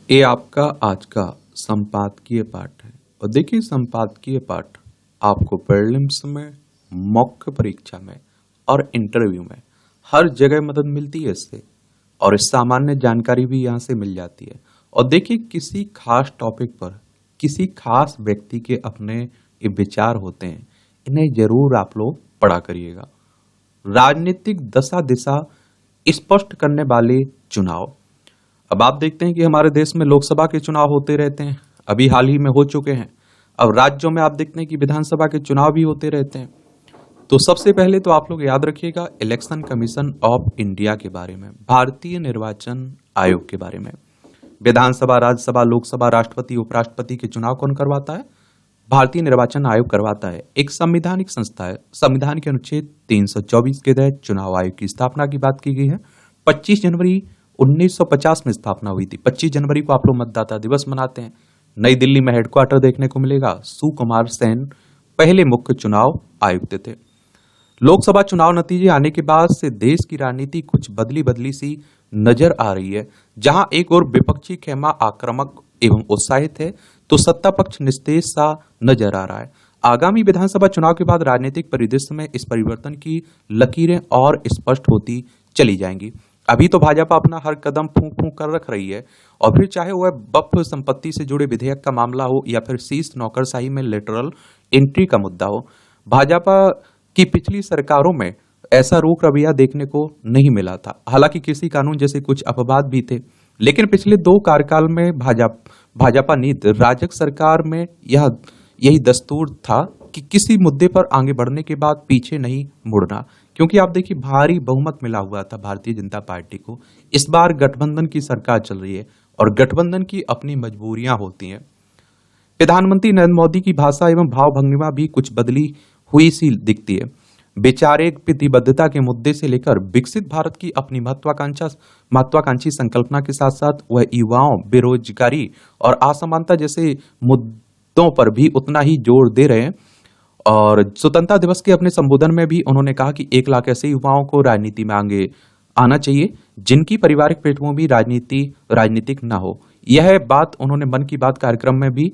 ये आपका आज का संपादकीय पाठ है। और देखिए, संपादकीय पाठ आपको प्रीलिम्स में, मौख्य परीक्षा में और इंटरव्यू में हर जगह मदद मिलती है इससे। और इस सामान्य जानकारी भी यहाँ से मिल जाती है। और देखिए, किसी खास टॉपिक पर किसी खास व्यक्ति के अपने ये विचार होते हैं, इन्हें जरूर आप लोग पढ़ा करिएगा। राजनीतिक दशा दिशा स्पष्ट करने वाले चुनाव। अब आप देखते हैं कि हमारे देश में लोकसभा के चुनाव होते रहते हैं, अभी हाल ही में हो चुके हैं। अब राज्यों में आप देखते हैं कि विधानसभा के चुनाव भी होते रहते हैं। तो सबसे पहले तो आप लोग याद रखिएगा इलेक्शन कमीशन ऑफ इंडिया के बारे में, भारतीय निर्वाचन आयोग के बारे में। विधानसभा, राज्यसभा, लोकसभा, राष्ट्रपति, उपराष्ट्रपति के चुनाव कौन करवाता है? भारतीय निर्वाचन आयोग करवाता है। एक संवैधानिक संस्था है। संविधान के अनुच्छेद 324 के तहत चुनाव आयोग की स्थापना की बात की गई है। 25 जनवरी 1950 में स्थापना हुई थी। 25 जनवरी को आप लोग मतदाता दिवस मनाते हैं। नई दिल्ली में हेडक्वार्टर देखने को मिलेगा। सुकुमार सेन पहले मुख्य चुनाव आयुक्त थे। लोकसभा चुनाव नतीजे आने के बाद से देश की राजनीति कुछ बदली बदली सी नजर आ रही है। जहां एक और विपक्षी खेमा आक्रामक एवं उत्साहित है, तो सत्ता पक्ष निस्तेज सा नजर आ रहा है। आगामी विधानसभा चुनाव के बाद राजनीतिक परिदृश्य में इस परिवर्तन की लकीरें और स्पष्ट होती चली जाएंगी। अभी तो भाजपा अपना हर कदम फूंक फूंक कर रख रही है, और फिर चाहे वह वक्फ संपत्ति से जुड़े विधेयक का मामला हो या फिर शीर्ष नौकरशाही में लेटरल एंट्री का मुद्दा हो। भाजपा की पिछली सरकारों में ऐसा रुख रवैया देखने को नहीं मिला था। हालांकि कृषि कानून जैसे कुछ अपवाद भी थे, लेकिन पिछले 2 कार्यकाल में भाजपा नीति राजग सरकार में यही दस्तूर था कि किसी मुद्दे पर आगे बढ़ने के बाद पीछे नहीं मुड़ना। क्योंकि आप देखिए, भारी बहुमत मिला हुआ था भारतीय जनता पार्टी को। इस बार गठबंधन की सरकार चल रही है और गठबंधन की अपनी मजबूरियां होती हैं। प्रधानमंत्री नरेंद्र मोदी की भाषा एवं भाव भंगिमा भी कुछ बदली हुई सी दिखती है। वैचारिक प्रतिबद्धता के मुद्दे से लेकर विकसित भारत की अपनी महत्वाकांक्षी संकल्पना के साथ साथ वह युवाओं, बेरोजगारी और असमानता जैसे मुद्दों पर भी उतना ही जोर दे रहे हैं। और स्वतंत्रता दिवस के अपने संबोधन में भी उन्होंने कहा कि 1 लाख ऐसे युवाओं को राजनीति में आगे आना चाहिए जिनकी पारिवारिक पृष्ठभूमि राजनीतिक ना हो। यह बात उन्होंने मन की बात कार्यक्रम में भी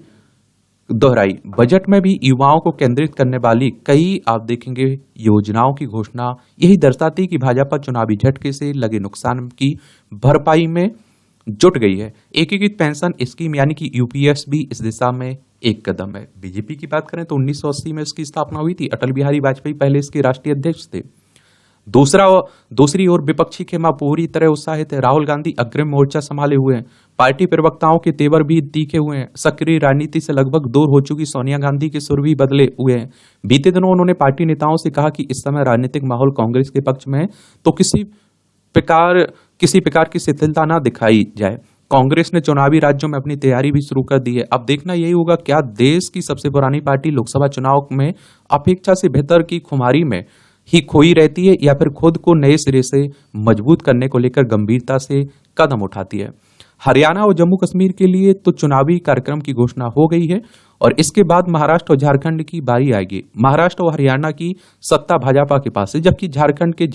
दोहराई। बजट में भी युवाओं को केंद्रित करने वाली कई आप देखेंगे योजनाओं की घोषणा यही दर्शाती कि भाजपा चुनावी झटके से लगे नुकसान की भरपाई में जुट गई है। एकीकृत पेंशन स्कीम यानी कि यूपीएस भी इस दिशा में एक कदम है। बीजेपी की बात करें तो 1980 में इसकी स्थापना हुई थी। अटल बिहारी वाजपेयी पहले इसके राष्ट्रीय अध्यक्ष थे। दूसरी ओर विपक्षी खेमा पूरी तरह उत्साहित है। राहुल गांधी अग्रिम मोर्चा संभाले हुए हैं। पार्टी प्रवक्ताओं के तेवर भी तीखे हुए हैं। सक्रिय राजनीति से लगभग दूर हो चुकी सोनिया गांधी के सुर भी बदले हुए हैं। बीते दिनों उन्होंने पार्टी नेताओं से कहा कि इस समय राजनीतिक माहौल कांग्रेस के पक्ष में है, तो किसी प्रकार की शिथिलता ना दिखाई जाए। कांग्रेस ने चुनावी राज्यों में अपनी तैयारी भी शुरू कर दी है। अब देखना यही होगा, क्या देश की सबसे पुरानी पार्टी लोकसभा चुनाव में अपेक्षा से बेहतर की खुमारी में ही खोई रहती है, या फिर खुद को नए सिरे से मजबूत करने को लेकर गंभीरता से कदम उठाती है। हरियाणा और जम्मू कश्मीर के लिए तो चुनावी कार्यक्रम की घोषणा हो गई है, और इसके बाद महाराष्ट्र और झारखंड की बारी आएगी। महाराष्ट्र और हरियाणा की सत्ता भाजपा के पास है, जबकि झारखंड के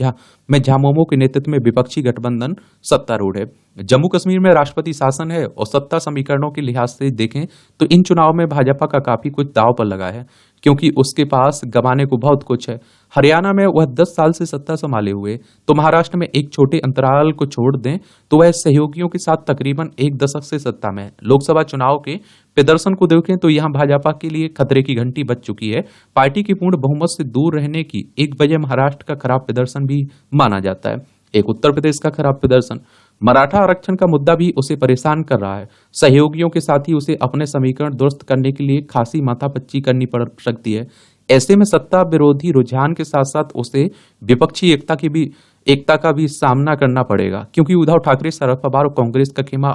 में झामुमो के नेतृत्व में विपक्षी गठबंधन सत्तारूढ़ है। जम्मू कश्मीर में राष्ट्रपति शासन है, और सत्ता समीकरणों के लिहाज से देखें तो इन चुनाव में भाजपा का काफी कुछ दांव पर लगा है, क्योंकि उसके पास गंवाने को बहुत कुछ है। हरियाणा में वह 10 साल से सत्ता संभाले हुए, तो महाराष्ट्र में एक छोटे अंतराल को छोड़ दें तो वह सहयोगियों के साथ तकरीबन 1 दशक से सत्ता में है। लोकसभा चुनाव के प्रदर्शन को देखें तो यहां भाजपा के लिए खतरे की घंटी बज चुकी है। पार्टी की पूर्ण बहुमत से दूर रहने की एक वजह महाराष्ट्र का खराब प्रदर्शन भी माना जाता है। एक उत्तर प्रदेश का खराब प्रदर्शन, मराठा आरक्षण का मुद्दा भी उसे परेशान कर रहा है। सहयोगियों के साथ ही उसे अपने समीकरण दुरुस्त करने के लिए खासी माथापच्ची करनी पड़ सकती है। ऐसे में सत्ता विरोधी रुझान के साथ साथ उसे विपक्षी एकता का भी सामना करना पड़ेगा, क्योंकि उद्धव ठाकरे, शरद पवार और कांग्रेस का खेमा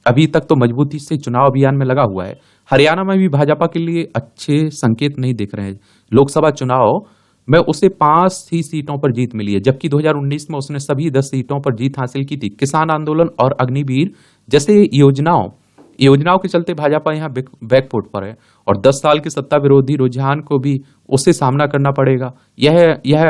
अभी तक तो मजबूती से चुनाव अभियान में लगा हुआ है। हरियाणा में भी भाजपा के लिए अच्छे संकेत नहीं दिख रहे हैं। लोकसभा चुनाव में उसे 5 ही सीटों पर जीत मिली है, जबकि 2019 में उसने सभी 10 सीटों पर जीत हासिल की थी। किसान आंदोलन और अग्निवीर जैसे योजनाओं के चलते भाजपा यहाँ बैकफुट पर है, और 10 साल के सत्ता विरोधी रुझान को भी उसे सामना करना पड़ेगा। यह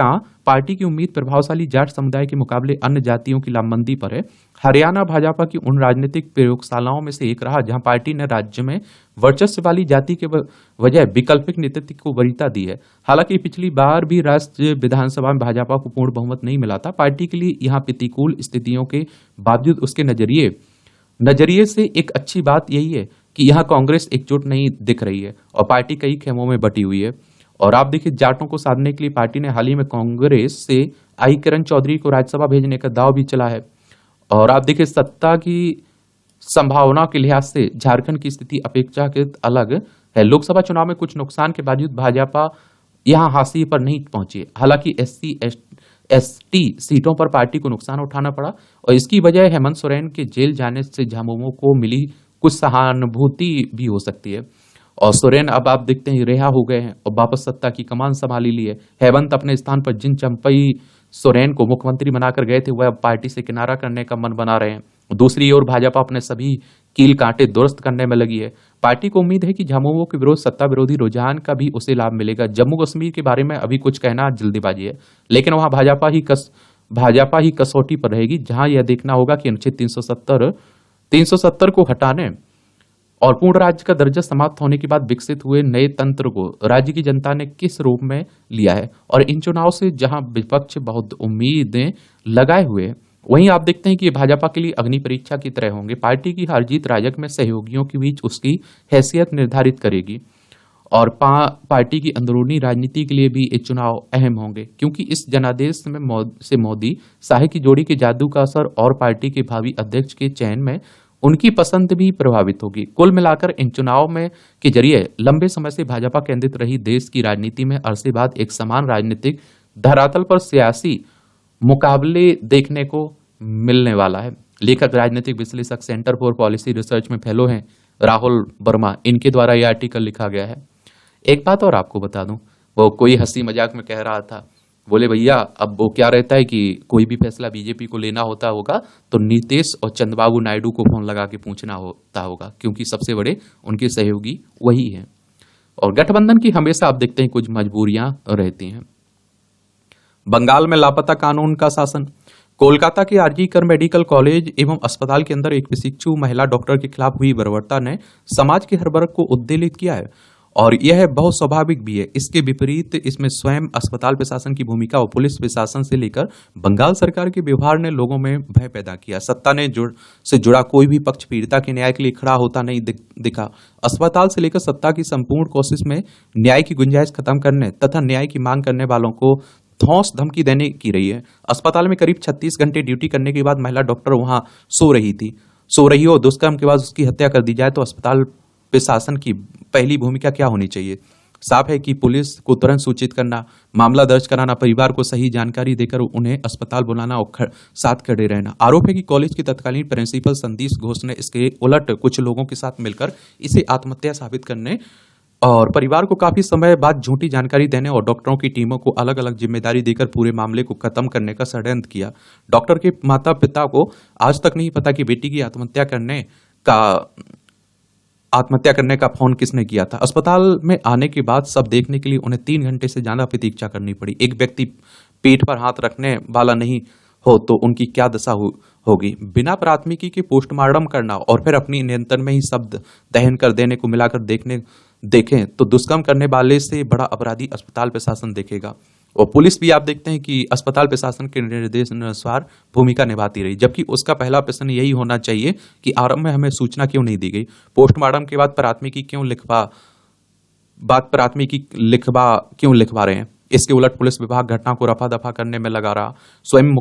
पार्टी की उम्मीद प्रभावशाली जाट समुदाय के मुकाबले अन्य जातियों की लामबंदी पर है। हरियाणा भाजपा की उन राजनीतिक प्रयोगशालाओं में से एक रहा जहां पार्टी ने राज्य में वर्चस्व वाली जाति के वजह वैकल्पिक नेतृत्व को वरीयता दी है। हालांकि पिछली बार भी राज्य विधानसभा में भाजपा को पूर्ण बहुमत नहीं मिला था। पार्टी के लिए यहाँ प्रतिकूल स्थितियों के बावजूद उसके नजरिए से एक अच्छी बात यही है कि यहाँ कांग्रेस एकजुट नहीं दिख रही है और पार्टी कई खेमों में बटी हुई है। और आप देखिए, जाटों को साधने के लिए पार्टी ने हाल ही में कांग्रेस से आई किरण चौधरी को राज्यसभा भेजने का दाव भी चला है। और आप देखिए, सत्ता की संभावना के लिहाज से झारखंड की स्थिति अपेक्षाकृत अलग है। लोकसभा चुनाव में कुछ नुकसान के बावजूद भाजपा यहां हाशिए पर नहीं पहुंची। हालांकि SC/ST सीटों पर पार्टी को नुकसान उठाना पड़ा और इसकी वजह हेमंत सोरेन के जेल जाने से झामुमो को मिली कुछ सहानुभूति भी हो सकती है। और सोरेन अब आप देखते हैं रिहा हो गए हैं और वापस सत्ता की कमान संभाली ली है। हेमंत अपने स्थान पर जिन चंपई सोरेन को मुख्यमंत्री बनाकर गए थे वह अब पार्टी से किनारा करने का मन बना रहे हैं। दूसरी ओर भाजपा अपने सभी कील कांटे दुरुस्त करने में लगी है। पार्टी को उम्मीद है कि झामुमो के विरोध सत्ता विरोधी रुझान का भी उसे लाभ मिलेगा। जम्मू कश्मीर के बारे में अभी कुछ कहना जल्दीबाजी है, लेकिन वहां भाजपा ही कसौटी पर रहेगी, जहां यह देखना होगा कि अनुच्छेद 370 को हटाने और पूर्ण राज्य का दर्जा समाप्त होने के बाद विकसित हुए नए तंत्र को राज्य की जनता ने किस रूप में लिया है। और इन चुनाव से जहां विपक्ष बहुत उम्मीदें लगाए हुए हैं, वहीं आप देखते हैं कि ये भाजपा के लिए अग्नि परीक्षा की तरह होंगे। पार्टी की हार जीत राजग में सहयोगियों के बीच उसकी हैसियत निर्धारित करेगी और पार्टी की अंदरूनी राजनीति के लिए भी ये चुनाव अहम होंगे, क्योंकि इस जनादेश में मोदी शाह की जोड़ी के जादू का असर और पार्टी के भावी अध्यक्ष के चयन में उनकी पसंद भी प्रभावित होगी। कुल मिलाकर इन चुनाव में के जरिए लंबे समय से भाजपा केंद्रित रही देश की राजनीति में अरसे बाद एक समान राजनीतिक धरातल पर सियासी मुकाबले देखने को मिलने वाला है। लेखक, राजनीतिक विश्लेषक, सेंटर फॉर पॉलिसी रिसर्च में फेलो हैं राहुल वर्मा, इनके द्वारा यह आर्टिकल लिखा गया है। एक बात और आपको बता दूं, वो कोई हंसी मजाक में कह रहा था, बोले भैया अब वो क्या रहता है कि कोई भी फैसला बीजेपी को लेना होगा तो नीतीश और चंद्रबाबू नायडू को फोन लगा के पूछना होगा, क्योंकि सबसे बड़े उनके सहयोगी वही हैं। और गठबंधन की हमेशा आप देखते हैं कुछ मजबूरियां रहती हैं। बंगाल में लापता कानून का शासन। कोलकाता के आरजी कर मेडिकल कॉलेज एवं अस्पताल के अंदर एक प्रशिक्षु महिला डॉक्टर के खिलाफ हुई बर्बरता ने समाज के हर वर्ग को उद्वेलित किया है और यह बहुत स्वाभाविक भी है। इसके विपरीत इसमें स्वयं अस्पताल प्रशासन की भूमिका और पुलिस प्रशासन से लेकर बंगाल सरकार के व्यवहार ने लोगों में भय पैदा किया। सत्ता ने से जुड़ा कोई भी पक्ष पीड़िता के न्याय के लिए खड़ा होता नहीं दिखा। अस्पताल से लेकर सत्ता की संपूर्ण कोशिश में न्याय की गुंजाइश खत्म करने तथा न्याय की मांग करने वालों को धौंस धमकी देने की रही है। अस्पताल में करीब 36 घंटे ड्यूटी करने के बाद महिला डॉक्टर वहां सो रही हो, दुष्कर्म के बाद उसकी हत्या कर दी जाए तो अस्पताल प्रशासन की पहली भूमिका क्या होनी चाहिए? साफ है कि पुलिस को तुरंत सूचित करना, मामला दर्ज कराना, परिवार को सही जानकारी देकर उन्हें अस्पताल बुलाना और साथ खड़े रहना। आरोप है कि कॉलेज के तत्कालीन प्रिंसिपल संदीप घोष ने इसके उलट कुछ लोगों के साथ मिलकर इसे आत्महत्या साबित करने और परिवार को काफी समय बाद झूठी जानकारी देने और डॉक्टरों की टीमों को अलग अलग जिम्मेदारी देकर पूरे मामले को खत्म करने का षड्यंत्र किया। डॉक्टर के माता पिता को आज तक नहीं पता कि बेटी की आत्महत्या करने का फोन किसने किया था। अस्पताल में आने के बाद सब देखने के लिए उन्हें 3 घंटे से ज्यादा प्रतीक्षा करनी पड़ी। एक व्यक्ति पेट पर हाथ रखने वाला नहीं हो तो उनकी क्या दशा होगी। बिना प्राथमिकी के पोस्टमार्टम करना और फिर अपनी नियंत्रण में ही शब्द दहन कर देने को मिलाकर देखें तो दुष्कर्म करने वाले से बड़ा अपराधी अस्पताल प्रशासन देखेगा। और पुलिस भी आप देखते हैं कि अस्पताल प्रशासन के निर्देशानुसार भूमिका निभाती रही, जबकि उसका पहला प्रश्न यही होना चाहिए कि आरंभ में हमें सूचना क्यों नहीं दी गई, पोस्टमार्टम के बाद प्राथमिकी क्यों लिखवा रहे हैं। इसके उलट पुलिस विभाग घटना को रफा दफा करने में लगा रहा। स्वयं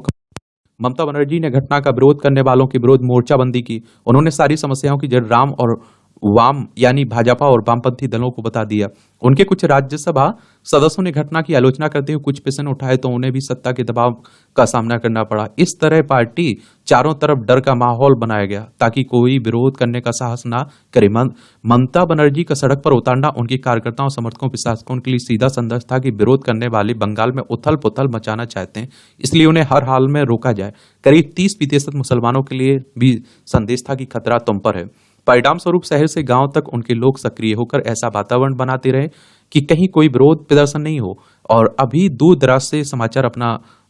ममता बनर्जी ने घटना का विरोध करने वालों के विरोध मोर्चाबंदी की। उन्होंने सारी समस्याओं की जड़ राम और वाम यानी भाजपा और वामपंथी दलों को बता दिया। उनके कुछ राज्यसभा सदस्यों ने घटना की आलोचना करते हुए कुछ प्रश्न उठाए तो उन्हें भी सत्ता के दबाव का सामना करना पड़ा। इस तरह पार्टी चारों तरफ डर का माहौल बनाया गया ताकि कोई विरोध करने का साहस ना करे। ममता बनर्जी का सड़क पर उतारना उनके कार्यकर्ताओं, समर्थकों, प्रशासकों के लिए सीधा संदेश था कि विरोध करने वाले बंगाल में उथल पुथल मचाना चाहते हैं, इसलिए उन्हें हर हाल में रोका जाए। करीब 30% मुसलमानों के लिए भी संदेश था कि खतरा तुम पर है। परिणाम स्वरूप शहर से गांव तक उनके लोग सक्रिय होकर ऐसा वातावरण बनाते रहे कि कहीं कोई विरोध प्रदर्शन नहीं हो। और अभी दूर दराज से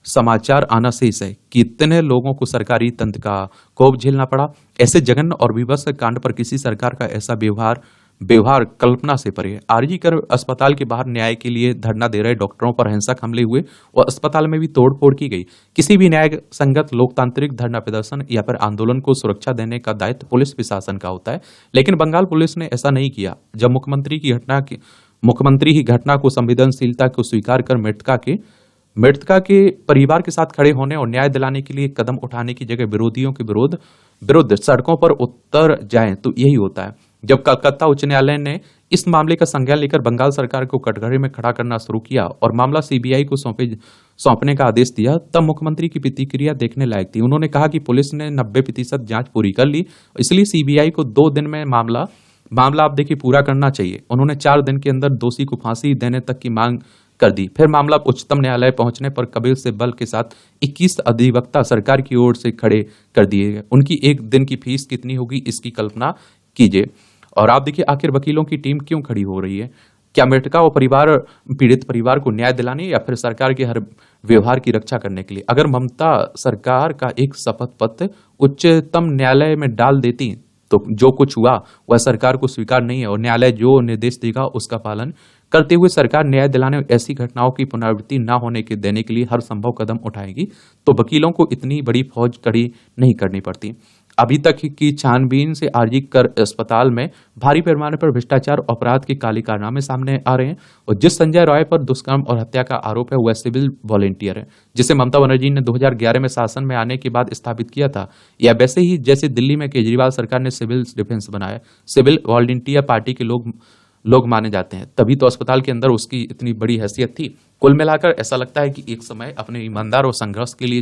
समाचार आना शेष है कि इतने लोगों को सरकारी तंत्र का कोप झेलना पड़ा। ऐसे जघन्य और विवश कांड पर किसी सरकार का ऐसा व्यवहार व्यवहार कल्पना से परे है। आरजी कर अस्पताल के बाहर न्याय के लिए धरना दे रहे डॉक्टरों पर हिंसक हमले हुए और अस्पताल में भी तोड़फोड़ की गई। किसी भी न्याय संगत लोकतांत्रिक धरना प्रदर्शन या फिर आंदोलन को सुरक्षा देने का दायित्व पुलिस प्रशासन का होता है, लेकिन बंगाल पुलिस ने ऐसा नहीं किया। जब मुख्यमंत्री ही घटना को संवेदनशीलता को स्वीकार कर मृतका के परिवार के साथ खड़े होने और न्याय दिलाने के लिए कदम उठाने की जगह विरोधियों के विरुद्ध सड़कों पर उतर जाएं तो यही होता है। जब कलकत्ता उच्च न्यायालय ने इस मामले का संज्ञान लेकर बंगाल सरकार को कटघरे में खड़ा करना शुरू किया और मामला सीबीआई को सौंपने का आदेश दिया, तब मुख्यमंत्री की प्रतिक्रिया देखने लायक थी। उन्होंने कहा कि पुलिस ने 90% जांच पूरी कर ली, इसलिए सीबीआई को 2 दिन में मामला आप देखिए पूरा करना चाहिए। उन्होंने 4 दिन के अंदर दोषी को फांसी देने तक की मांग कर दी। फिर मामला उच्चतम न्यायालय पहुंचने पर कबीर से बल के साथ 21 अधिवक्ता सरकार की ओर से खड़े कर दिए गए। उनकी एक दिन की फीस कितनी होगी, इसकी कल्पना कीजिए। और आप देखिए आखिर वकीलों की टीम क्यों खड़ी हो रही है? क्या मृतका और पीड़ित परिवार को न्याय दिलाने या फिर सरकार के हर व्यवहार की रक्षा करने के लिए? अगर ममता सरकार का एक शपथ पत्र उच्चतम न्यायालय में डाल देती तो जो कुछ हुआ वह सरकार को स्वीकार नहीं है और न्यायालय जो निर्देश देगा उसका पालन करते हुए सरकार न्याय दिलाने और ऐसी घटनाओं की पुनरावृत्ति न होने के देने के लिए हर संभव कदम उठाएगी, तो वकीलों को इतनी बड़ी फौज खड़ी नहीं करनी पड़ती। अभी तक की छानबीन से आरजी कर अस्पताल में भारी पैमाने पर भ्रष्टाचार अपराध के काले कारनामे सामने आ रहे हैं और जिस संजय रॉय पर दुष्कर्म और हत्या का आरोप है वह सिविल वॉलेंटियर है, जिसे ममता बनर्जी ने 2011 में शासन में आने के बाद स्थापित किया था। या वैसे ही जैसे दिल्ली में केजरीवाल सरकार ने सिविल डिफेंस बनाया, सिविल वॉलेंटियर पार्टी के लोग माने जाते हैं, तभी तो अस्पताल के अंदर उसकी इतनी बड़ी हैसियत थी। कुल मिलाकर ऐसा लगता है कि एक समय अपने ईमानदार और संघर्ष के लिए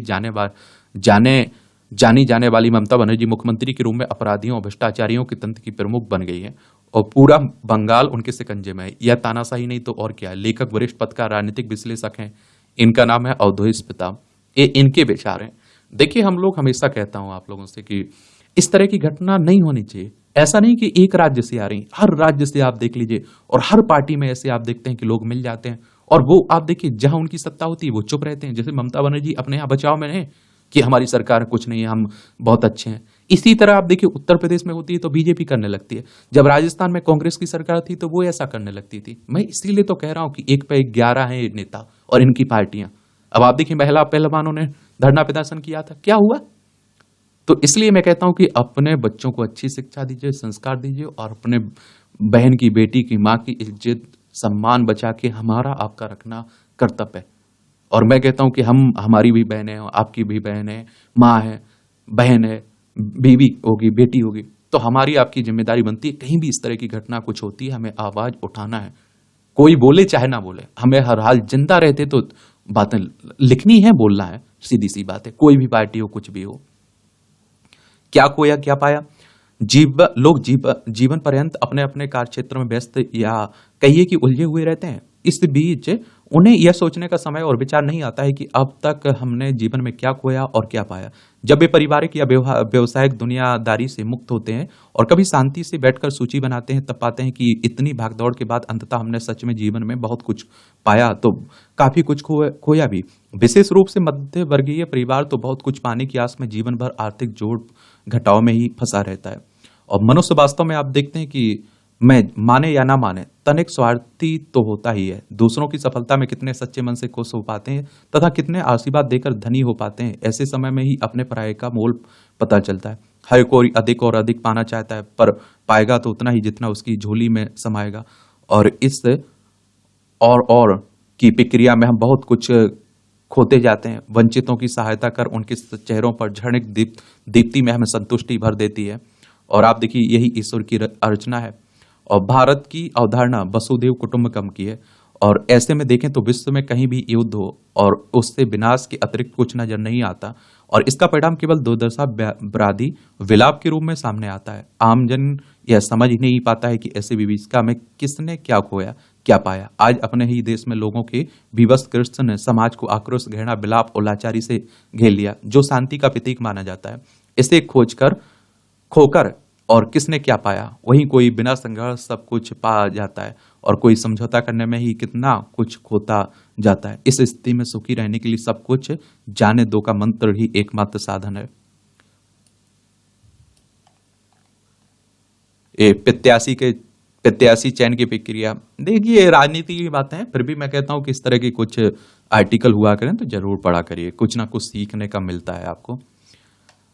जानी जाने वाली ममता बनर्जी मुख्यमंत्री के रूप में अपराधियों और भ्रष्टाचारियों के तंत्र की प्रमुख बन गई है और पूरा बंगाल उनके शिकंजे में है। यह तानाशाही नहीं तो और क्या है। लेखक, वरिष्ठ पत्रकार, राजनीतिक विश्लेषक हैं, इनका नाम है अवधेश प्रताप। ये इनके विचार हैं। देखिए हम लोग हमेशा कहता हूं आप लोगों से कि इस तरह की घटना नहीं होनी चाहिए। ऐसा नहीं कि एक राज्य से आ रही, हर राज्य से आप देख लीजिए और हर पार्टी में ऐसे आप देखते हैं कि लोग मिल जाते हैं और वो आप देखिए जहां उनकी सत्ता होती है वो चुप रहते हैं। जैसे ममता बनर्जी अपने यहाँ बचाव में रहे कि हमारी सरकार कुछ नहीं है, हम बहुत अच्छे हैं। इसी तरह आप देखिए उत्तर प्रदेश में होती है तो बीजेपी करने लगती है, जब राजस्थान में कांग्रेस की सरकार थी तो वो ऐसा करने लगती थी। मैं इसीलिए तो कह रहा हूं कि एक पे 11 है नेता और इनकी पार्टियां। अब आप देखिए महिला पहलवानों ने धरना प्रदर्शन किया था, क्या हुआ? तो इसलिए मैं कहता हूं कि अपने बच्चों को अच्छी शिक्षा दीजिए, संस्कार दीजिए और अपने बहन की, बेटी की, माँ की इज्जत सम्मान बचा के हमारा आपका रखना कर्तव्य है। और मैं कहता हूं कि हमारी भी बहन है, आपकी भी बहन है, माँ है, बहन है, बीवी होगी, बेटी होगी, तो हमारी आपकी जिम्मेदारी बनती है कहीं भी इस तरह की घटना कुछ होती है हमें आवाज उठाना है। कोई बोले चाहे ना बोले, हमें हर हाल जिंदा रहते तो बातें लिखनी है, बोलना है, सीधी सी बात है। कोई भी पार्टी हो, कुछ भी हो। क्या खोया क्या पाया? लोग जीवन पर्यंत अपने अपने कार्य क्षेत्र में व्यस्त या कहिए कि उलझे हुए रहते हैं। इस बीच उन्हें यह सोचने का समय और विचार नहीं आता है कि अब तक हमने जीवन में क्या खोया और क्या पाया। जब वे पारिवारिक या व्यवसायिक दुनियादारी से मुक्त होते हैं और कभी शांति से बैठकर सूची बनाते हैं, तब पाते हैं कि इतनी भागदौड़ के बाद अंततः हमने सच में जीवन में बहुत कुछ पाया तो काफी कुछ खोया भी। विशेष रूप से मध्य वर्गीय परिवार तो बहुत कुछ पाने की आस में जीवन भर आर्थिक जोड़ घटाव में ही फंसा रहता है। और मनुष्य वास्तव में आप देखते हैं कि मैं माने या ना माने तनिक स्वार्थी तो होता ही है। दूसरों की सफलता में कितने सच्चे मन से खुश हो पाते हैं तथा कितने आशीर्वाद देकर धनी हो पाते हैं। ऐसे समय में ही अपने पराये का मोल पता चलता है। हर कोई अधिक और अधिक पाना चाहता है, पर पाएगा तो उतना ही जितना उसकी झोली में समाएगा। और इस और की प्रक्रिया में हम बहुत कुछ खोते जाते हैं। वंचितों की सहायता कर उनके चेहरों पर क्षणिक दीप्ति में हमें संतुष्टि भर देती है। और आप देखिए यही ईश्वर की अर्चना है। और भारत की अवधारणा वसुधैव कुटुंबकम की है। और ऐसे में देखें तो विश्व में कहीं भी युद्ध हो और उससे विनाश के अतिरिक्त कुछ नजर नहीं आता और इसका परिणाम केवल दुर्दशा, व्याधि, विलाप के रूप में सामने आता है। आमजन यह समझ ही नहीं पाता है कि ऐसे विभीषिका में किसने क्या खोया क्या पाया। आज अपने ही देश में लोगों के विवश कृष्ण ने समाज को आक्रोश, घृणा, विलाप और लाचारी से घेर लिया, जो शांति का प्रतीक माना जाता है। इसे खोकर और किसने क्या पाया, वहीं कोई बिना संघर्ष सब कुछ पा जाता है और कोई समझौता करने में ही कितना कुछ खोता जाता है। इस स्थिति में सुखी रहने के लिए सब कुछ जाने दो का मंत्र ही एकमात्र साधन है। ये प्रत्याशी चयन की प्रक्रिया, देखिए राजनीति की बातें हैं, फिर भी मैं कहता हूं कि इस तरह के कुछ आर्टिकल हुआ करें तो जरूर पढ़ा करिए, कुछ ना कुछ सीखने का मिलता है आपको।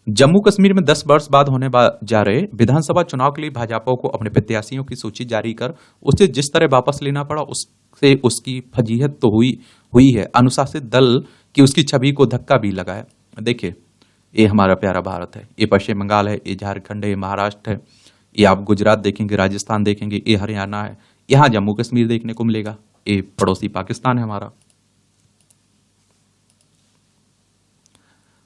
जम्मू कश्मीर में 10 वर्ष बाद होने जा रहे विधानसभा चुनाव के लिए भाजपा को अपने प्रत्याशियों की सूची जारी कर उसे जिस तरह वापस लेना पड़ा, उससे उसकी फजीहत तो हुई हुई है, अनुशासित दल की उसकी छवि को धक्का भी लगा है। देखिए, ये हमारा प्यारा भारत है, ये पश्चिम बंगाल है, ये झारखंड है, ये महाराष्ट्र है, ये आप गुजरात देखेंगे, राजस्थान देखेंगे, ये हरियाणा है, यहाँ जम्मू कश्मीर देखने को मिलेगा, ये पड़ोसी पाकिस्तान है हमारा।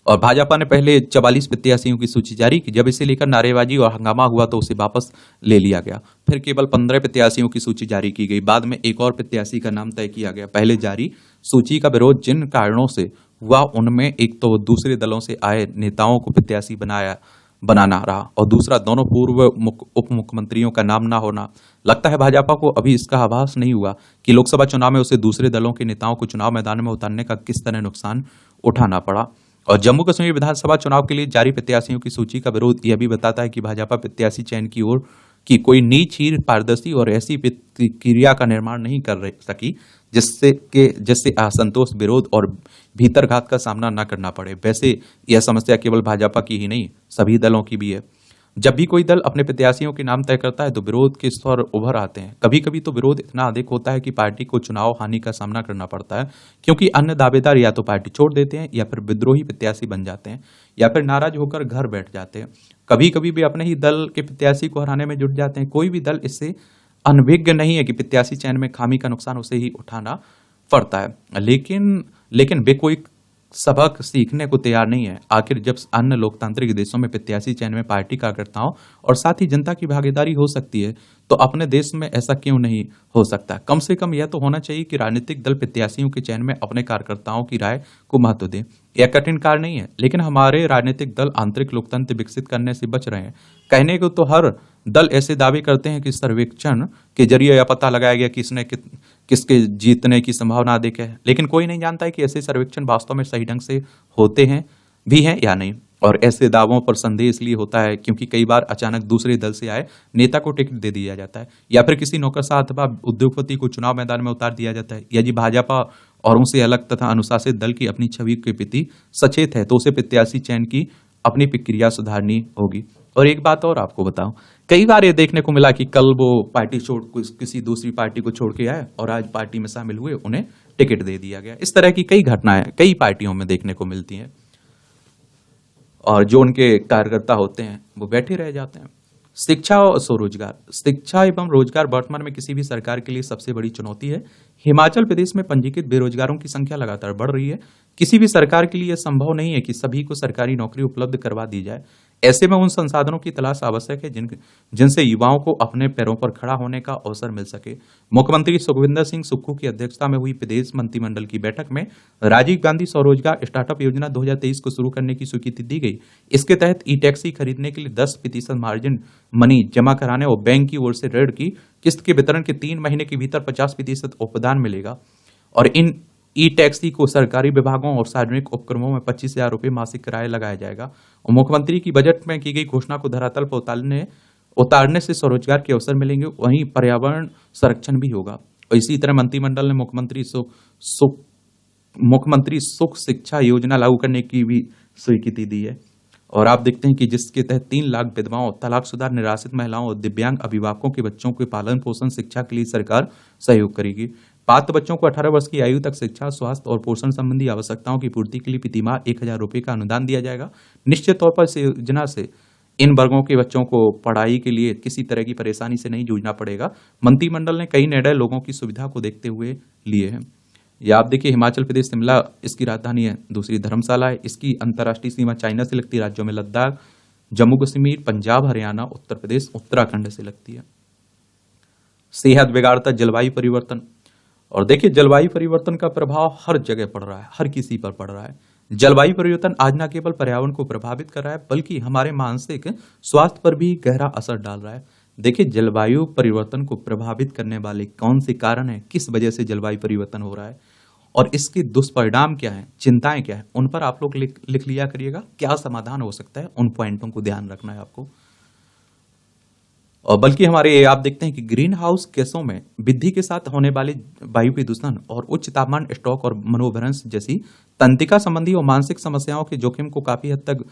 और भाजपा ने पहले 44 प्रत्याशियों की सूची जारी की, जब इसे लेकर नारेबाजी और हंगामा हुआ तो उसे वापस ले लिया गया। फिर केवल 15 प्रत्याशियों की सूची जारी की गई, बाद में एक और प्रत्याशी का नाम तय किया गया। पहले जारी सूची का विरोध जिन कारणों से हुआ, उनमें एक तो दूसरे दलों से आए नेताओं को प्रत्याशी बनाना रहा, और दूसरा दोनों पूर्व उप मुख्यमंत्रियों का नाम ना होना। लगता है भाजपा को अभी इसका आभास नहीं हुआ कि लोकसभा चुनाव में उसे दूसरे दलों के नेताओं को चुनाव मैदान में उतारने का किस तरह नुकसान उठाना पड़ा। और जम्मू कश्मीर विधानसभा चुनाव के लिए जारी प्रत्याशियों की सूची का विरोध यह भी बताता है कि भाजपा प्रत्याशी चयन की ओर की कोई नीच, पारदर्शी और ऐसी प्रक्रिया का निर्माण नहीं कर सकी जिससे असंतोष, विरोध और भीतरघात का सामना न करना पड़े। वैसे यह समस्या केवल भाजपा की ही नहीं, सभी दलों की भी है। जब भी कोई दल अपने प्रत्याशियों के नाम तय करता है तो विरोध के स्वर उभर आते हैं। कभी कभी तो विरोध इतना अधिक होता है कि पार्टी को चुनाव हानि का सामना करना पड़ता है, क्योंकि अन्य दावेदार या तो पार्टी छोड़ देते हैं, या फिर विद्रोही प्रत्याशी बन जाते हैं, या फिर नाराज होकर घर बैठ जाते हैं। कभी कभी भी अपने ही दल के प्रत्याशी को हराने में जुट जाते हैं। कोई भी दल इससे अनभिज्ञ नहीं है कि प्रत्याशी चयन में खामी का नुकसान उसे ही उठाना पड़ता है, लेकिन वे कोई सबक सीखने को तैयार नहीं है। आखिर जब अन्य लोकतांत्रिक देशों में प्रत्याशी चयन में पार्टी कार्यकर्ताओं और साथ ही जनता की भागीदारी हो सकती है, तो अपने देश में ऐसा क्यों नहीं हो सकता? कम से कम यह तो होना चाहिए कि राजनीतिक दल प्रत्याशियों के चयन में अपने कार्यकर्ताओं की राय को महत्व दें। यह कठिन कार्य नहीं है, लेकिन हमारे राजनीतिक दल आंतरिक लोकतंत्र विकसित करने से बच रहे हैं। कहने को तो हर दल ऐसे दावे करते हैं कि सर्वेक्षण के जरिए यह पता लगाया गया कि किसके जीतने की संभावना अधिक है, लेकिन कोई नहीं जानता है कि ऐसे सर्वेक्षण वास्तव में सही ढंग से होते हैं भी हैं या नहीं। और ऐसे दावों पर संदेह इसलिए होता है क्योंकि कई बार अचानक दूसरे दल से आए नेता को टिकट दे दिया जाता है, या फिर किसी नौकरशाह अथवा उद्योगपति को चुनाव मैदान में उतार दिया जाता है। यदि भाजपा और उनसे अलग तथा अनुशासित दल की अपनी छवि के प्रति सचेत है तो उसे प्रत्याशी चयन की अपनी प्रक्रिया सुधारनी होगी। और एक बात और आपको बताऊं, कई बार ये देखने को मिला कि कल वो पार्टी छोड़ किसी दूसरी पार्टी को छोड़ के आए और आज पार्टी में शामिल हुए, उन्हें टिकट दे दिया गया। इस तरह की कई घटनाएं कई पार्टियों में देखने को मिलती हैं, और जो उनके कार्यकर्ता होते हैं वो बैठे रह जाते हैं। शिक्षा और स्वरोजगार, शिक्षा एवं रोजगार वर्तमान में किसी भी सरकार के लिए सबसे बड़ी चुनौती है। हिमाचल प्रदेश में पंजीकृत बेरोजगारों की संख्या लगातार बढ़ रही है। किसी भी सरकार के लिए यह संभव नहीं है कि सभी को सरकारी नौकरी उपलब्ध करवा दी जाए। ऐसे में उन संसाधनों की तलाश आवश्यक है जिनसे युवाओं को अपने पैरों पर खड़ा होने का अवसर मिल सके। मुख्यमंत्री सुखविंदर सिंह सुक्खू की अध्यक्षता में हुई प्रदेश मंत्रिमंडल की बैठक में राजीव गांधी स्वरोजगार स्टार्टअप योजना 2023 को शुरू करने की स्वीकृति दी गई। इसके तहत ई टैक्सी खरीदने के लिए 10% मार्जिन मनी जमा कराने और बैंक की ओर से ऋण की किस्त के वितरण के 3 महीने के भीतर 50% उपदान मिलेगा। और इन ई टैक्सी को सरकारी विभागों और सार्वजनिक उपक्रमों में 25,000 रुपये मासिक किराया लगाया जाएगा। और मुख्यमंत्री की बजट में की गई घोषणा को धरातल पर उतारने से स्वरोजगार के अवसर मिलेंगे, वहीं पर्यावरण संरक्षण भी होगा। और इसी तरह मंत्रिमंडल ने मुख्यमंत्री सुख शिक्षा योजना लागू करने की भी स्वीकृति दी है। और आप देखते हैं कि जिसके तहत 3 लाख विधवाओं, तलाकशुदा, निराश्रित महिलाओं और दिव्यांग अभिभावकों के बच्चों के पालन पोषण शिक्षा के लिए सरकार सहयोग करेगी। पात्र बच्चों को 18 वर्ष की आयु तक शिक्षा, स्वास्थ्य और पोषण संबंधी आवश्यकताओं की पूर्ति के लिए प्रतिमाह 1,000 रुपये का अनुदान दिया जाएगा। निश्चित तौर पर इस योजना से इन वर्गों के बच्चों को पढ़ाई के लिए किसी तरह की परेशानी से नहीं जूझना पड़ेगा। मंत्रिमंडल ने कई निर्णय लोगों की सुविधा को देखते हुए लिए हैं। या आप देखिए, हिमाचल प्रदेश शिमला इसकी राजधानी है, दूसरी धर्मशाला है। इसकी अंतर्राष्ट्रीय सीमा चाइना से लगती है। राज्यों में लद्दाख, जम्मू कश्मीर, पंजाब, हरियाणा, उत्तर प्रदेश, उत्तराखंड से लगती है। सेहत बिगाड़ता जलवायु परिवर्तन। और देखिए, जलवायु परिवर्तन का प्रभाव हर जगह पड़ रहा है, हर किसी पर पड़ रहा है। जलवायु परिवर्तन आज न केवल पर्यावरण को प्रभावित कर रहा है बल्कि हमारे मानसिक स्वास्थ्य पर भी गहरा असर डाल रहा है। देखिए, जलवायु परिवर्तन को प्रभावित करने वाले कौन से कारण हैं, किस वजह से जलवायु परिवर्तन हो रहा है और इसके दुष्परिणाम क्या हैं, चिंताएं क्या हैं, उन पर आप लोग लिख लिया करिएगा। क्या समाधान हो सकता है, उन पॉइंटों को ध्यान रखना है आपको। और बल्कि हमारे आप देखते हैं कि ग्रीन हाउस गैसों में वृद्धि के साथ होने वाले वायु प्रदूषण और उच्च तापमान, स्ट्रोक और मनोभ्रंश जैसी तंत्रिका संबंधी और मानसिक समस्याओं के जोखिम को काफी हद तक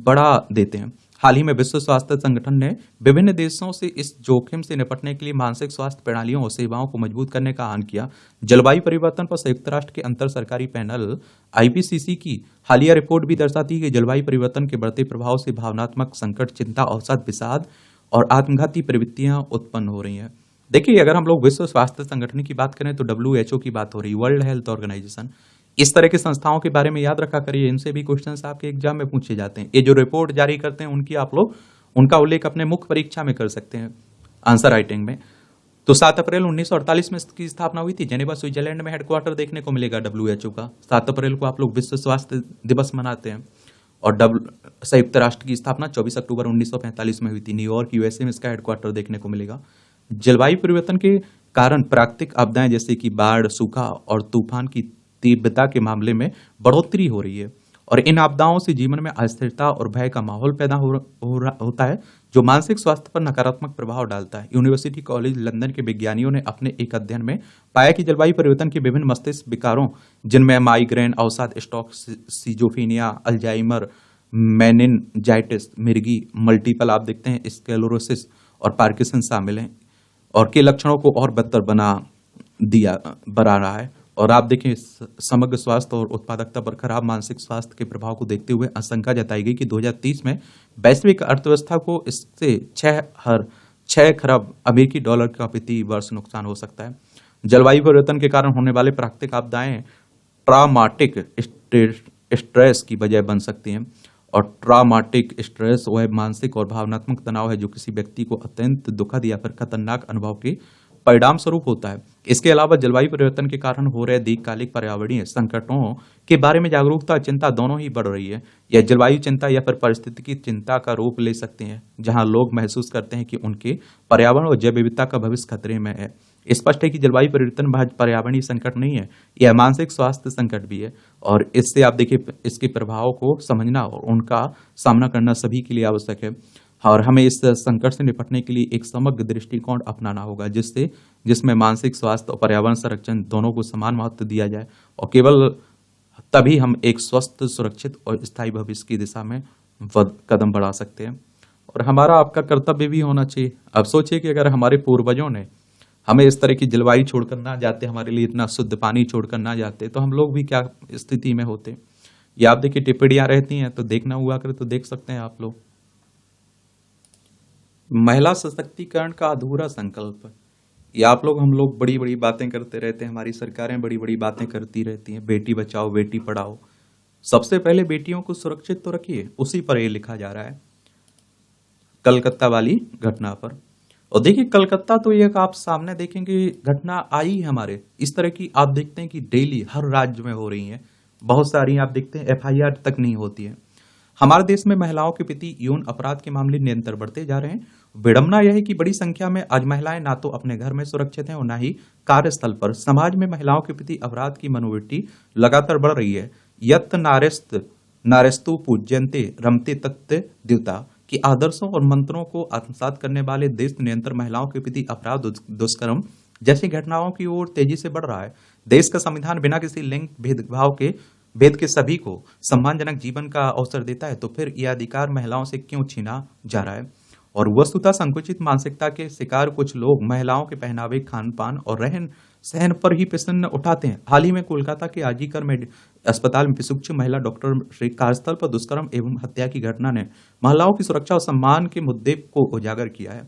बढ़ा देते हैं। हाल ही में विश्व स्वास्थ्य संगठन ने विभिन्न देशों से इस जोखिम से निपटने के लिए मानसिक स्वास्थ्य प्रणालियों और सेवाओं को मजबूत करने का आह्वान किया। जलवायु परिवर्तन पर संयुक्त राष्ट्र के अंतर सरकारी पैनल आईपीसीसी की हालिया रिपोर्ट भी दर्शाती है कि जलवायु परिवर्तन के बढ़ते प्रभाव से भावनात्मक संकट, चिंता, अवसाद, विषाद और आत्मघाती प्रवृत्तियां उत्पन्न हो रही हैं। देखिए, अगर हम लोग विश्व स्वास्थ्य संगठन की बात करें तो WHO की बात हो रही है, वर्ल्ड हेल्थ ऑर्गेनाइजेशन। इस तरह की संस्थाओं के बारे में याद रखा करिए, इनसे भी क्वेश्चंस आपके एग्जाम में पूछे जाते हैं। ये जो रिपोर्ट जारी करते हैं उनकी आप लोग उनका उल्लेख अपने मुख्य परीक्षा में कर सकते हैं, आंसर राइटिंग में। तो 7 अप्रैल 1948 में इसकी स्थापना हुई थी। जेनेवा स्विट्जरलैंड में हेडक्वार्टर देखने को मिलेगा WHO का। 7 अप्रैल को आप लोग विश्व स्वास्थ्य दिवस मनाते हैं। और संयुक्त राष्ट्र की स्थापना 24 अक्टूबर 1945 में हुई थी। न्यूयॉर्क USA में इसका हेडक्वार्टर देखने को मिलेगा। जलवायु परिवर्तन के कारण प्राकृतिक आपदाएं जैसे कि बाढ़, सूखा और तूफान की तीव्रता के मामले में बढ़ोतरी हो रही है और इन आपदाओं से जीवन में अस्थिरता और भय का माहौल पैदा होता है, जो मानसिक स्वास्थ्य पर नकारात्मक प्रभाव डालता है। यूनिवर्सिटी कॉलेज लंदन के वैज्ञानिकों ने अपने एक अध्ययन में पाया कि जलवायु परिवर्तन के विभिन्न मस्तिष्क विकारों, जिनमें माइग्रेन, अवसाद, स्ट्रोक, सिजोफ्रेनिया, अल्जाइमर, मेनिनजाइटिस, मिर्गी, मल्टीपल आप देखते हैं स्क्लेरोसिस और पार्किंसन शामिल हैं और के लक्षणों को और बदतर बना रहा है। और आप देखें, समग्र स्वास्थ्य और उत्पादकता पर खराब मानसिक स्वास्थ्य के प्रभाव को देखते हुए आशंका जताई गई कि 2030 में वैश्विक अर्थव्यवस्था को इससे 6 खरब अमेरिकी डॉलर का प्रति वर्ष नुकसान हो सकता है। जलवायु परिवर्तन के कारण होने वाले प्राकृतिक आपदाएं ट्रॉमाटिक स्ट्रेस की वजह बन सकती हैं और ट्रॉमाटिक स्ट्रेस वह मानसिक और भावनात्मक तनाव है जो किसी व्यक्ति को अत्यंत दुखद या फिर खतरनाक अनुभव के परिणाम स्वरूप होता है। इसके अलावा जलवायु परिवर्तन के कारण हो रहे दीर्घकालिक पर्यावरणीय संकटों के बारे में जागरूकता, चिंता दोनों ही बढ़ रही है। यह जलवायु चिंता या फिर परिस्थितिकी चिंता का रूप ले सकते हैं, जहां लोग महसूस करते हैं कि उनके पर्यावरण और जैव विविधता का भविष्य खतरे में है। स्पष्ट है कि जलवायु परिवर्तन महज पर्यावरणीय संकट नहीं है, यह मानसिक स्वास्थ्य संकट भी है और इससे आप देखिए इसके प्रभाव को समझना और उनका सामना करना सभी के लिए आवश्यक है। और हमें इस संकट से निपटने के लिए एक समग्र दृष्टिकोण अपनाना होगा जिसमें मानसिक स्वास्थ्य और पर्यावरण संरक्षण दोनों को समान महत्व दिया जाए और केवल तभी हम एक स्वस्थ, सुरक्षित और स्थायी भविष्य की दिशा में कदम बढ़ा सकते हैं। और हमारा आपका कर्तव्य भी होना चाहिए। अब सोचिए कि अगर हमारे पूर्वजों ने हमें इस तरह की जलवायु छोड़कर ना जाते, हमारे लिए इतना शुद्ध पानी छोड़कर ना जाते, तो हम लोग भी क्या स्थिति में होते। ये आप देखिए टिप्पणियां रहती हैं, तो देखना हुआ करे तो देख सकते हैं आप लोग। महिला सशक्तिकरण का अधूरा संकल्प, ये आप लोग हम लोग बड़ी बड़ी बातें करते रहते हैं, हमारी सरकारें बड़ी बड़ी बातें करती रहती हैं, बेटी बचाओ बेटी पढ़ाओ। सबसे पहले बेटियों को सुरक्षित तो रखिए, उसी पर ये लिखा जा रहा है कलकत्ता वाली घटना पर। और देखिए कलकत्ता तो एक आप सामने देखेंगे घटना आई हमारे इस तरह की, आप देखते हैं कि डेली हर राज्य में हो रही है, बहुत सारी आप देखते हैं FIR तक नहीं होती है। हमारे देश में महिलाओं के प्रति यौन अपराध के मामले निरंतर बढ़ते जा रहे हैं। विडंबना यह है कि बड़ी संख्या में आज महिलाएं ना तो अपने घर में सुरक्षित हैं और ना ही कार्यस्थल पर। समाज में महिलाओं के प्रति अपराध की मनोवृत्ति लगातार बढ़ रही है। यत् नारेस्तु पूज्यन्ते रमते तत् द्युता कि आदर्शों और मंत्रों को आत्मसात करने वाले देश निरंतर महिलाओं के प्रति अपराध, दुष्कर्म जैसी घटनाओं की ओर तेजी से बढ़ रहा है। देश का संविधान बिना किसी लिंग भेद के सभी को सम्मानजनक जीवन का अवसर देता है, तो फिर यह अधिकार महिलाओं से क्यों छीना जा रहा है। और वस्तुतः संकुचित मानसिकता के शिकार कुछ लोग महिलाओं के पहनावे, खान पान और रहन सहन पर ही प्रश्न उठाते हैं। हाल ही में कोलकाता के आजीकर में अस्पताल में प्रशिक्षु महिला डॉक्टर श्री कार्यस्थल पर दुष्कर्म एवं हत्या की घटना ने महिलाओं की सुरक्षा और सम्मान के मुद्दे को उजागर किया है।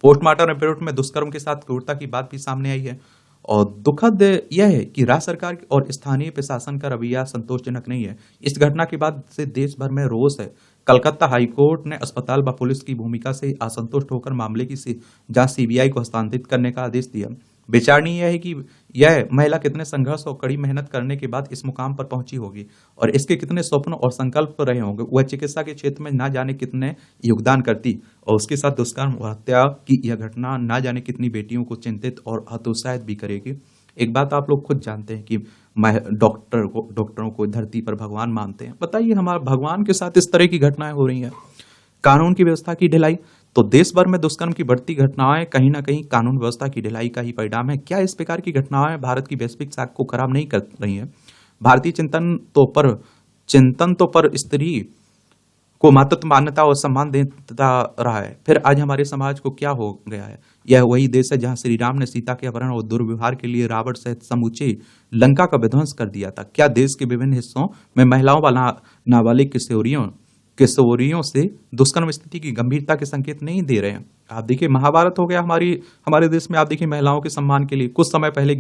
पोस्टमार्टम रिपोर्ट में दुष्कर्म के साथ क्रूरता की बात भी सामने आई है और दुखद यह है कि राज्य सरकार और स्थानीय प्रशासन का रवैया संतोषजनक नहीं है। इस घटना के बाद से देश भर में रोष है। कलकत्ता हाईकोर्ट ने अस्पताल व पुलिस की भूमिका से असंतुष्ट होकर मामले की जांच CBI को हस्तांतरित करने का आदेश दिया। विचारणीय यह है कि यह महिला कितने संघर्ष और कड़ी मेहनत करने के बाद इस मुकाम पर पहुंची होगी और इसके कितने स्वप्न और संकल्प रहे होंगे। वह चिकित्सा के क्षेत्र में ना जाने कितने योगदान करती और उसके साथ दुष्कर्म और हत्या की यह घटना ना जाने कितनी बेटियों को चिंतित और हतोत्साहित भी करेगी। एक बात आप लोग खुद जानते हैं कि डॉक्टरों को धरती पर भगवान मानते हैं। बताइए, हमारे भगवान के साथ इस तरह की घटनाएं हो रही हैं। कानून की व्यवस्था की ढिलाई, तो देश भर में दुष्कर्म की बढ़ती घटनाएं कहीं ना कहीं कानून व्यवस्था की ढिलाई का ही परिणाम है। क्या इस प्रकार की घटनाएं भारत की वैश्विक साख को खराब नहीं कर रही हैं? भारतीय चिंतन तो पर स्त्री को मातृत्व मान्यता और सम्मान देता रहा है, फिर आज हमारे समाज को क्या हो गया है? यह वही देश है जहां श्री राम ने सीता के अपहरण और दुर्व्यवहार के लिए रावण सहित समूचे लंका का विध्वंस कर दिया था। क्या देश के विभिन्न हिस्सों में महिलाओं वाला नाबालिग किशोरियों से दुष्कर्म स्थिति की गंभीरता के संकेत नहीं दे रहे हैं? आप देखिए, महाभारत हो गया हमारे देश में। आप देखिए, महिलाओं के सम्मान के लिए कुछ समय पहले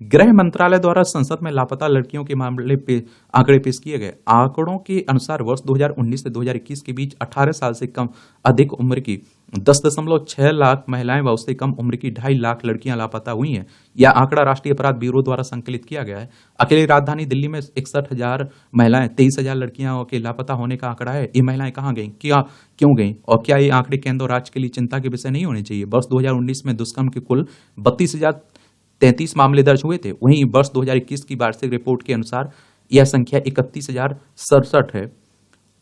गृह मंत्रालय द्वारा संसद में लापता लड़कियों के मामले पे आंकड़े पेश किए गए। आंकड़ों के अनुसार वर्ष 2019 से 2021 के बीच 18 साल से कम अधिक उम्र की 10.6 लाख महिलाएं व उससे कम उम्र की 2.5 लाख लड़कियां लापता हुई हैं। यह आंकड़ा राष्ट्रीय अपराध ब्यूरो द्वारा संकलित किया गया है। अकेले राजधानी दिल्ली में 61,000 महिलाएं, 23,000 लड़कियां के लापता होने का आंकड़ा है। ये महिलाएं कहाँ गई, क्यों गई और क्या ये आंकड़े केंद्र और राज्य के लिए चिंता के विषय नहीं होने चाहिए? वर्ष 2019 में दुष्कर्म के कुल 32,033 मामले दर्ज हुए थे। वहीं वर्ष 2021 की वार्षिक रिपोर्ट के अनुसार यह संख्या 31,067 है,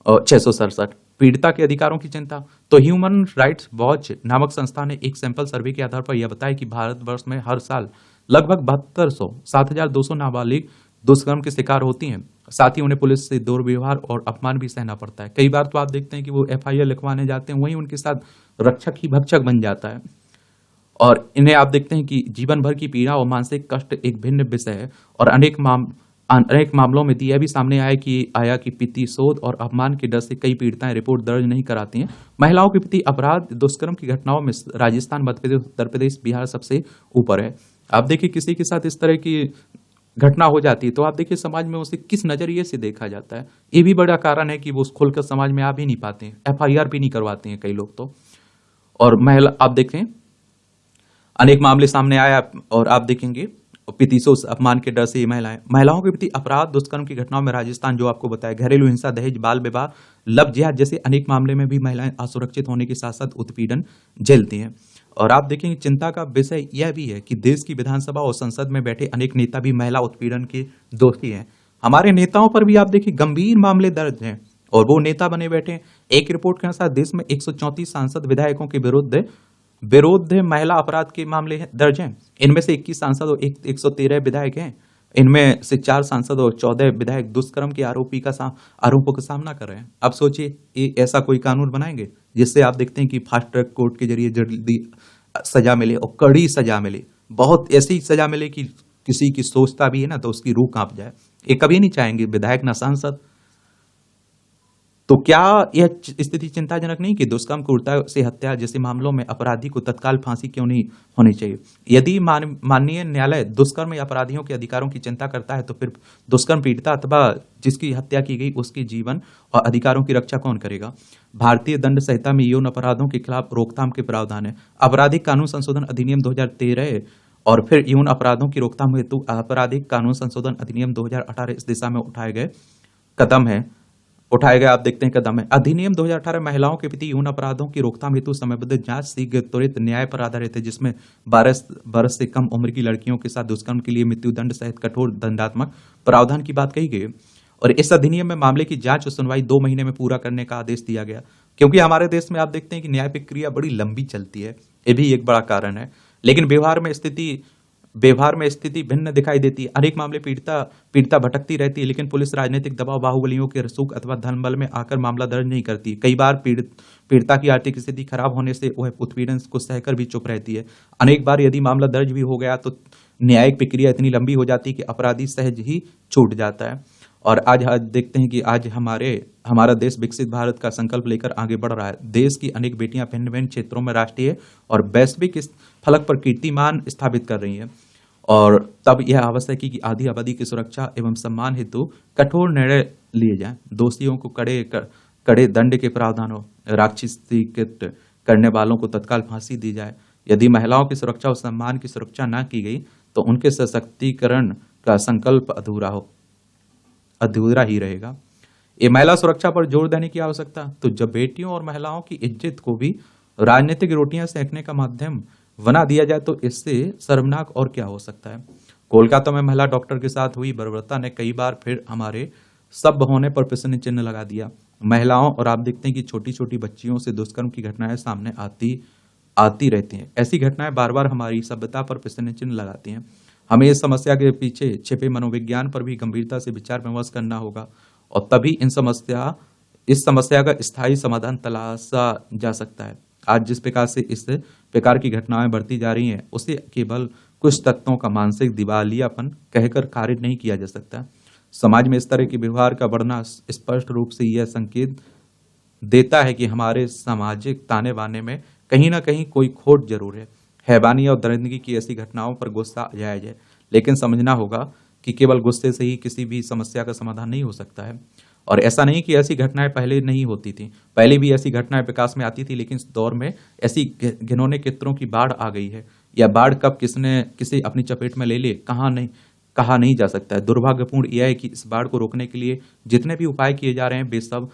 667। पीड़िता के अधिकारों की चिंता, तो ह्यूमन राइट्स वॉच नामक संस्था ने एक सैंपल सर्वे के आधार पर यह बताया कि भारतवर्ष में हर साल लगभग 7,200 नाबालिग दुष्कर्म के शिकार होती हैं। साथ ही उन्हें पुलिस से दुर्व्यवहार और अपमान भी सहना पड़ता है। कई बार तो आप देखते हैं कि वो FIR लिखवाने जाते हैं, वहीं उनके साथ रक्षक ही भक्षक बन जाता है। और इन्हें आप देखते हैं कि जीवन भर की पीड़ा और मानसिक कष्ट एक भिन्न विषय है। और अनेक मामलों में यह भी सामने आया कि प्रतिशोध और अपमान के डर से कई पीड़िताएं रिपोर्ट दर्ज नहीं कराती हैं। महिलाओं के प्रति अपराध दुष्कर्म की घटनाओं में राजस्थान, मध्य प्रदेश, उत्तर प्रदेश, बिहार सबसे ऊपर है। आप देखिए, किसी के साथ इस तरह की घटना हो जाती है तो आप देखिए समाज में उसे किस नजरिए से देखा जाता है। ये भी बड़ा कारण है कि वो खुलकर समाज में आ भी नहीं पाते हैं, FIR भी नहीं करवाते हैं कई लोग तो। और महिला, आप देखें, अनेक मामले सामने आया और आप देखेंगे प्रतिशोध अपमान के डर से ये महिलाओं के प्रति अपराध दुष्कर्म की घटनाओं में राजस्थान, जो आपको बताया, घरेलू हिंसा, दहेज, बाल विवाह, लव जिहाद जैसे अनेक मामले में भी महिलाएं असुरक्षित होने के साथ साथ उत्पीड़न झेलती हैं। और आप देखेंगे, चिंता का विषय यह भी है कि देश की विधानसभा और संसद में बैठे अनेक नेता भी महिला उत्पीड़न के दोषी हैं। हमारे नेताओं पर भी आप देखिए गंभीर मामले दर्ज हैं और वो नेता बने बैठे हैं। एक रिपोर्ट के अनुसार देश में 134 सांसद विधायकों के विरुद्ध महिला अपराध के मामले दर्ज हैं। इनमें से 21 सांसद और 113 विधायक हैं। इनमें से 4 सांसद और 14 विधायक दुष्कर्म के आरोपों का सामना कर रहे हैं। अब सोचिए, ऐसा कोई कानून बनाएंगे जिससे आप देखते हैं कि फास्ट ट्रैक कोर्ट के जरिए जल्दी सजा मिले और कड़ी सजा मिले, बहुत ऐसी सजा मिले कि किसी की सोचता भी है ना तो उसकी रूह कांप जाए। ये कभी नहीं चाहेंगे विधायक ना सांसद। तो क्या यह स्थिति चिंताजनक नहीं कि दुष्कर्म, क्रूरता से हत्या जैसे मामलों में अपराधी को तत्काल फांसी क्यों नहीं होनी चाहिए? यदि माननीय न्यायालय दुष्कर्म या अपराधियों के अधिकारों की चिंता करता है तो फिर दुष्कर्म पीड़िता अथवा जिसकी हत्या की गई उसके जीवन और अधिकारों की रक्षा कौन करेगा? भारतीय दंड संहिता में यौन अपराधों के खिलाफ रोकथाम के प्रावधान है। आपराधिक कानून संशोधन अधिनियम 2013 और फिर यौन अपराधों की रोकथाम हेतु आपराधिक कानून संशोधन अधिनियम 2018 इस दिशा में उठाए गए आप देखते हैं कदम है। अधिनियम 2018 महिलाओं के प्रति यौन अपराधों की रोकथाम हेतु समयबद्ध जांच, शीघ्र, त्वरित न्याय पर आधारित है, जिसमें 12 वर्ष से कम उम्र की लड़कियों के साथ दुष्कर्म के लिए मृत्युदंड सहित कठोर दंडात्मक प्रावधान की बात कही गई। और इस अधिनियम में मामले की जांच और सुनवाई 2 महीने में पूरा करने का आदेश दिया गया, क्योंकि हमारे देश में आप देखते हैं कि न्याय प्रक्रिया बड़ी लंबी चलती है। ये भी एक बड़ा कारण है। लेकिन व्यवहार में स्थिति भिन्न दिखाई देती है। अनेक मामले पीड़िता भटकती रहती है, लेकिन पुलिस राजनीतिक दबाव, बाहुबलियों के रसूख अथवा धन बल में आकर मामला दर्ज नहीं करती। कई बार पीड़िता की आर्थिक स्थिति खराब होने से वह उत्पीड़न को सहकर भी चुप रहती है। अनेक बार यदि मामला दर्ज भी हो गया तो न्यायिक प्रक्रिया इतनी लंबी हो जाती है कि अपराधी सहज ही छूट जाता है। और आज देखते हैं कि आज हमारा देश विकसित भारत का संकल्प लेकर आगे बढ़ रहा है। देश की अनेक बेटियां भिन्न भिन्न क्षेत्रों में राष्ट्रीय और वैश्विक फलक पर कीर्तिमान स्थापित कर रही हैं। और तब यह आवश्यक है कि आधी आबादी की सुरक्षा एवं सम्मान हेतु कठोर निर्णय लिए जाएं। दोषियों को कड़े दंड के प्रावधान हो, राक्षसीकृत करने वालों को तत्काल फांसी दी जाए। यदि महिलाओं की सुरक्षा और सम्मान की सुरक्षा न की गई तो उनके सशक्तिकरण का संकल्प अधूरा ही रहेगा। ये महिला सुरक्षा पर जोर देने की आवश्यकता, तो जब बेटियों और महिलाओं की इज्जत को भी राजनीतिक रोटियां सेकने का माध्यम बना दिया जाए तो इससे शर्मनाक और क्या हो सकता है। कोलकाता में महिला डॉक्टर के साथ हुई बर्बरता ने कई बार फिर हमारे सब होने पर प्रश्न चिन्ह लगा दिया। महिलाओं और आप देखते हैं कि छोटी छोटी बच्चियों से दुष्कर्म की घटनाएं सामने आती रहती हैं। ऐसी घटनाएं बार बार हमारी सभ्यता पर प्रश्न चिन्ह लगाती हैं। हमें इस समस्या के पीछे छिपे मनोविज्ञान पर भी गंभीरता से विचार विमर्श करना होगा और तभी इस समस्या का स्थायी समाधान तलाशा जा सकता है। आज जिस प्रकार से इस प्रकार की घटनाएं बढ़ती जा रही हैं उसे केवल कुछ तत्वों का मानसिक दिवालियापन कहकर खारिज नहीं किया जा सकता। समाज में इस तरह के व्यवहार का बढ़ना स्पष्ट रूप से यह संकेत देता है कि हमारे सामाजिक ताने बाने में कहीं ना कहीं कोई खोट जरूर है। हैवानी और दरिंदगी की ऐसी घटनाओं पर गुस्सा जायज है, लेकिन समझना होगा कि केवल गुस्से से ही किसी भी समस्या का समाधान नहीं हो सकता है। और ऐसा नहीं कि ऐसी घटनाएं पहले नहीं होती थी, पहले भी ऐसी घटनाएं विकास में आती थी, लेकिन इस दौर में ऐसी घिनौने चित्रों की बाढ़ आ गई है। यह बाढ़ कब किसे अपनी चपेट में ले ले कहा नहीं जा सकता है। दुर्भाग्यपूर्ण यह है कि इस बाढ़ को रोकने के लिए जितने भी उपाय किए जा रहे हैं वे सब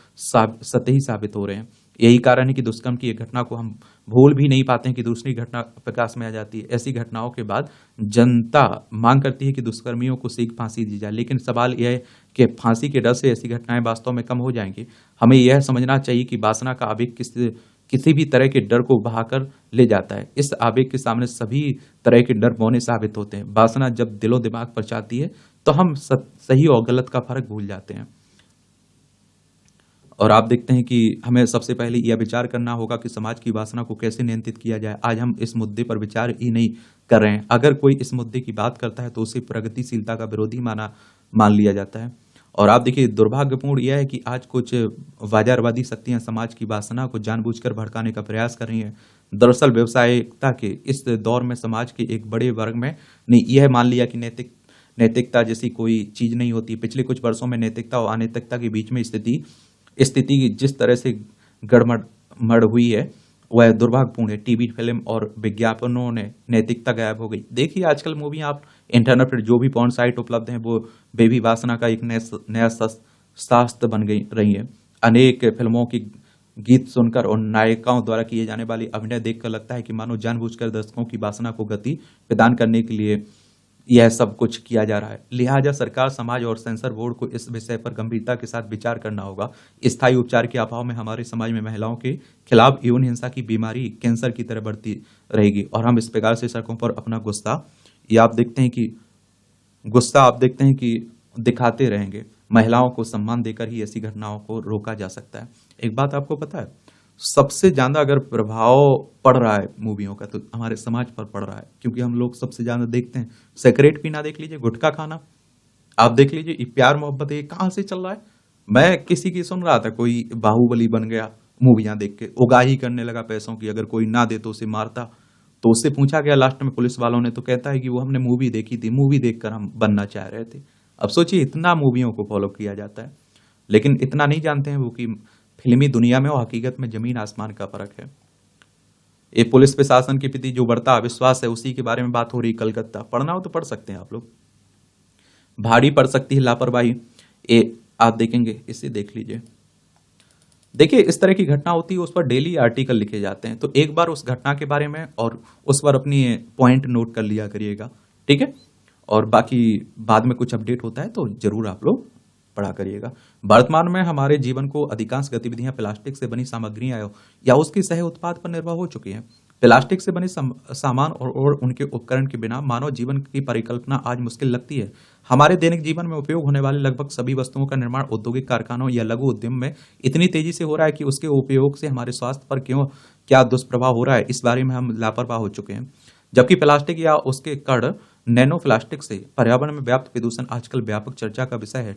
सतही साबित हो रहे हैं। यही कारण है कि दुष्कर्म की एक घटना को हम भूल भी नहीं पाते हैं कि दूसरी घटना प्रकाश में आ जाती है। ऐसी घटनाओं के बाद जनता मांग करती है कि दुष्कर्मियों को शीघ्र फांसी दी जाए, लेकिन सवाल यह है कि फांसी के डर से ऐसी घटनाएं वास्तव में कम हो जाएंगी। हमें यह समझना चाहिए कि वासना का आवेग किसी भी तरह के डर को बहाकर ले जाता है। इस आवेग के सामने सभी तरह के डर मौन साबित होते हैं। वासना जब दिलो दिमाग पर चाहती है तो हम सही और गलत का फर्क भूल जाते हैं। और आप देखते हैं कि हमें सबसे पहले यह विचार करना होगा कि समाज की वासना को कैसे नियंत्रित किया जाए। आज हम इस मुद्दे पर विचार ही नहीं कर रहे हैं। अगर कोई इस मुद्दे की बात करता है तो उसे प्रगतिशीलता का विरोधी मान लिया जाता है। और आप देखिए, दुर्भाग्यपूर्ण यह है कि आज कुछ बाजारवादी शक्तियां समाज की वासना को जानबूझकर भड़काने का प्रयास कर रही हैं। दरअसल व्यावसायिकता के इस दौर में समाज के एक बड़े वर्ग में ने यह मान लिया कि नैतिकता जैसी कोई चीज नहीं होती। पिछले कुछ वर्षों में नैतिकता और अनैतिकता के बीच में स्थिति जिस तरह से गड़मड़ हुई है वह दुर्भाग्यपूर्ण है। टीवी, फिल्म और विज्ञापनों ने नैतिकता गायब हो गई। देखिए, आजकल मूवी आप इंटरनेट पर जो भी पॉर्न साइट उपलब्ध हैं वो बेबी वासना का एक नया शास्त्र बन गई रही है। अनेक फिल्मों की गीत सुनकर और नायिकाओं द्वारा किए जाने वाली अभिनय देखकर लगता है कि मानो जानबूझकर दर्शकों की वासना को गति प्रदान करने के लिए यह सब कुछ किया जा रहा है। लिहाजा सरकार, समाज और सेंसर बोर्ड को इस विषय पर गंभीरता के साथ विचार करना होगा। स्थायी उपचार के अभाव में हमारे समाज में महिलाओं के खिलाफ यौन हिंसा की बीमारी कैंसर की तरह बढ़ती रहेगी और हम इस प्रकार से सड़कों पर अपना गुस्सा आप देखते हैं कि दिखाते रहेंगे। महिलाओं को सम्मान देकर ही ऐसी घटनाओं को रोका जा सकता है। एक बात आपको पता है, सबसे ज्यादा अगर प्रभाव पड़ रहा है मूवियों का तो हमारे समाज पर पड़ रहा है, क्योंकि हम लोग सबसे ज्यादा देखते हैं सिगरेट पीना, देख लीजिए, गुटखा खाना आप देख लीजिए, प्यार मोहब्बत ये कहां से चल रहा है। मैं किसी की सुन रहा था, कोई बाहुबली बन गया मूवियां देख के, उगाही करने लगा पैसों की, अगर कोई ना दे तो उसे मारता। तो उससे पूछा गया लास्ट में पुलिस वालों ने, तो कहता है कि वो हमने मूवी देखी थी, मूवी देखकर हम बनना चाह रहे थे। अब सोचिए, इतना मूवियों को फॉलो किया जाता है, लेकिन इतना नहीं जानते हैं वो कि फिल्मी दुनिया में और हकीकत में जमीन आसमान का फर्क है। ये पुलिस प्रशासन के प्रति जो बढ़ता अविश्वास है उसी के बारे में बात हो रही। कलकत्ता पढ़ना हो तो पढ़ सकते हैं आप लोग। भारी पड़ सकती है लापरवाही, ये आप देखेंगे, इसे देख लीजिए। देखिए, इस तरह की घटना होती है, उस पर डेली आर्टिकल लिखे जाते हैं, तो एक बार उस घटना के बारे में और उस पर अपनी पॉइंट नोट कर लिया करिएगा, ठीक है। और बाकी बाद में कुछ अपडेट होता है तो जरूर आप लोग पढ़ा करिएगा। वर्तमान में हमारे जीवन को अधिकांश गतिविधियां प्लास्टिक से बनी सामग्रियां या उसकी सह उत्पाद पर निर्भर हो चुकी हैं। प्लास्टिक से बने सामान और उनके उपकरण के बिना मानव जीवन की परिकल्पना आज मुश्किल लगती है। हमारे दैनिक जीवन में उपयोग होने वाले लगभग सभी वस्तुओं का निर्माण औद्योगिक कारखानों या लघु उद्यम में इतनी तेजी से हो रहा है कि उसके उपयोग से हमारे स्वास्थ्य पर क्या दुष्प्रभाव हो रहा है, इस बारे में हम लापरवाह हो चुके हैं। जबकि प्लास्टिक या उसके कण नैनो प्लास्टिक से पर्यावरण में व्याप्त प्रदूषण आजकल व्यापक चर्चा का विषय है।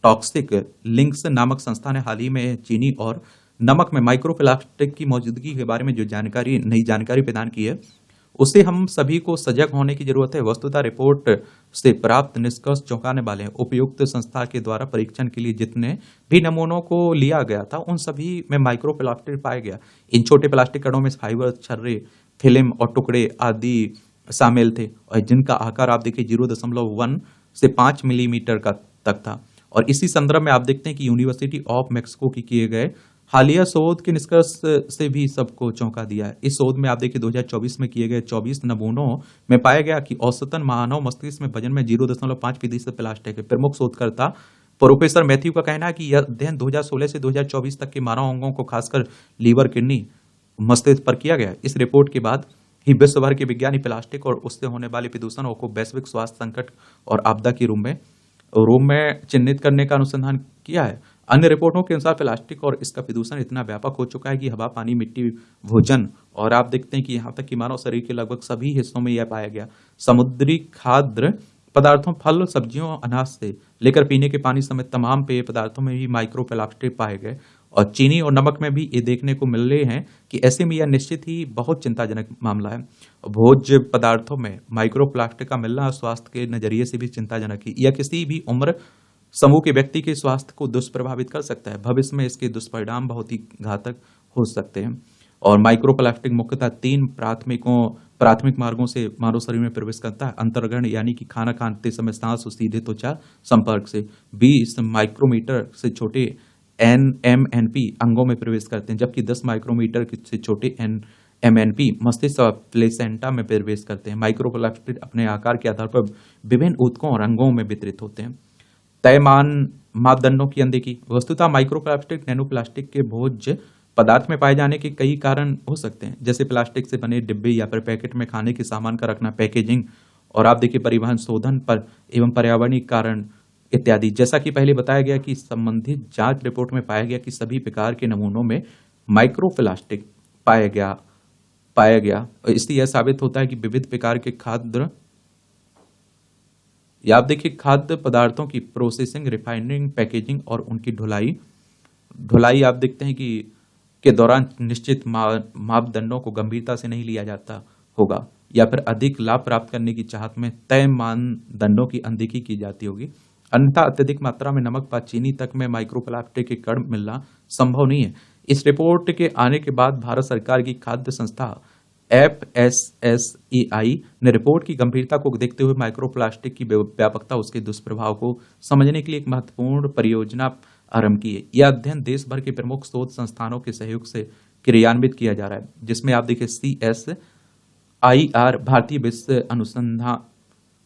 टॉक्सिक लिंक्स नामक संस्था ने हाल ही में चीनी और नमक में माइक्रो प्लास्टिक की मौजूदगी के बारे में जो नई जानकारी प्रदान की है, उससे हम सभी को सजग होने की जरूरत है। वस्तुतः रिपोर्ट से प्राप्त निष्कर्ष चौंकाने वाले हैं। उपयुक्त संस्था के द्वारा परीक्षण के लिए जितने भी नमूनों को लिया गया था उन सभी में माइक्रो प्लास्टिक पाया गया। इन छोटे प्लास्टिक कणों में फाइबर, छर्रे, फिल्म और टुकड़े आदि शामिल थे, और जिनका आकार आप देखिए 0.1 से 5 मिलीमीटर का तक था। और इसी संदर्भ में आप देखते हैं कि यूनिवर्सिटी ऑफ मेक्सिको की किए गए हालिया शोध के निष्कर्ष से भी सबको चौंका दिया है। इस शोध में आप देखिए 2024 में किए गए 24 नमूनों में पाया गया कि औसतन मानव मस्तिष्क में वजन में 0.5% प्लास्टिक है। प्रमुख शोधकर्ता प्रोफेसर मैथ्यू का कहना है कि यह अध्ययन 2016 से 2024 तक के मानव अंगों को खासकर लीवर, किडनी, मस्तिष्क पर किया गया है। इस रिपोर्ट के बाद ही विश्व भर के विज्ञानी प्लास्टिक और उससे होने वाले प्रदूषण को वैश्विक स्वास्थ्य संकट और आपदा के रूप में चिन्हित करने का अनुसंधान किया है। अन्य रिपोर्टों के अनुसार प्लास्टिक और इसका प्रदूषण इतना व्यापक हो चुका है कि हवा, पानी, मिट्टी, भोजन और आप देखते हैं कि यहाँ तक कि मानव शरीर के लगभग सभी हिस्सों में यह पाया गया। समुद्री खाद्य पदार्थों, फल, सब्जियों, अनाज से लेकर पीने के पानी समेत तमाम पेय पदार्थों में भी माइक्रो प्लास्टिक पाए गए, और चीनी और नमक में भी ये देखने को मिल रहे हैं कि ऐसे में यह निश्चित ही बहुत चिंताजनक मामला है। भोज्य पदार्थों में माइक्रो प्लास्टिक का मिलना स्वास्थ्य के नजरिए से भी चिंताजनक है। यह किसी भी उम्र समूह के व्यक्ति के स्वास्थ्य को दुष्प्रभावित कर सकता है। भविष्य में इसके दुष्परिणाम बहुत ही घातक हो सकते हैं। और माइक्रो प्लास्टिक मुख्यतः 3 प्राथमिक मार्गों से मानव शरीर में प्रवेश करता है। अंतर्ग्रहण यानी कि खाना खाते समय सांस और सीधे त्वचा संपर्क से। 20 माइक्रोमीटर से छोटे एनएमएनपी अंगों में प्रवेश करते हैं, जबकि 10 माइक्रोमीटर से छोटे एमएनपी मस्तिष्क और प्लेसेंटा में प्रवेश करते हैं। माइक्रोप्लास्टिक अपने आकार के आधार पर विभिन्न ऊतकों और अंगों में वितरित होते हैं। तय मापदंडों की अनदेखी। वस्तुतः माइक्रोप्लास्टिक नैनोप्लास्टिक के भोज्य पदार्थ में पाए जाने के कई कारण हो सकते हैं, जैसे प्लास्टिक से बने डिब्बे या फिर पैकेट में खाने के सामान का रखना, पैकेजिंग, और आप देखिए परिवहन, शोधन पर एवं पर्यावरणीय कारण इत्यादि। जैसा कि पहले बताया गया कि संबंधित जांच रिपोर्ट में पाया गया कि सभी प्रकार के नमूनों में माइक्रोप्लास्टिक पाया गया और इससे यह साबित होता है कि विविध प्रकार के आप देखिए खाद्य पदार्थों की प्रोसेसिंग, रिफाइनिंग, पैकेजिंग और उनकी ढुलाई आप देखते हैं कि के दौरान निश्चित मापदंडों को गंभीरता से नहीं लिया जाता होगा, या फिर अधिक लाभ प्राप्त करने की चाहत में तय मानदंडों की अनदेखी की जाती होगी। अन्यथा अत्यधिक मात्रा में नमक व चीनी तक में माइक्रोप्लास्टिक के कण मिलना संभव नहीं है। इस रिपोर्ट के आने के बाद भारत सरकार की खाद्य संस्था FSSAI ने रिपोर्ट की गंभीरता को देखते हुए माइक्रोप्लास्टिक की व्यापकता, उसके दुष्प्रभाव को समझने के लिए एक महत्वपूर्ण परियोजना आरंभ की है। यह अध्ययन देश भर के प्रमुख शोध संस्थानों के सहयोग से क्रियान्वित किया जा रहा है, जिसमें आप देखिए CSIR,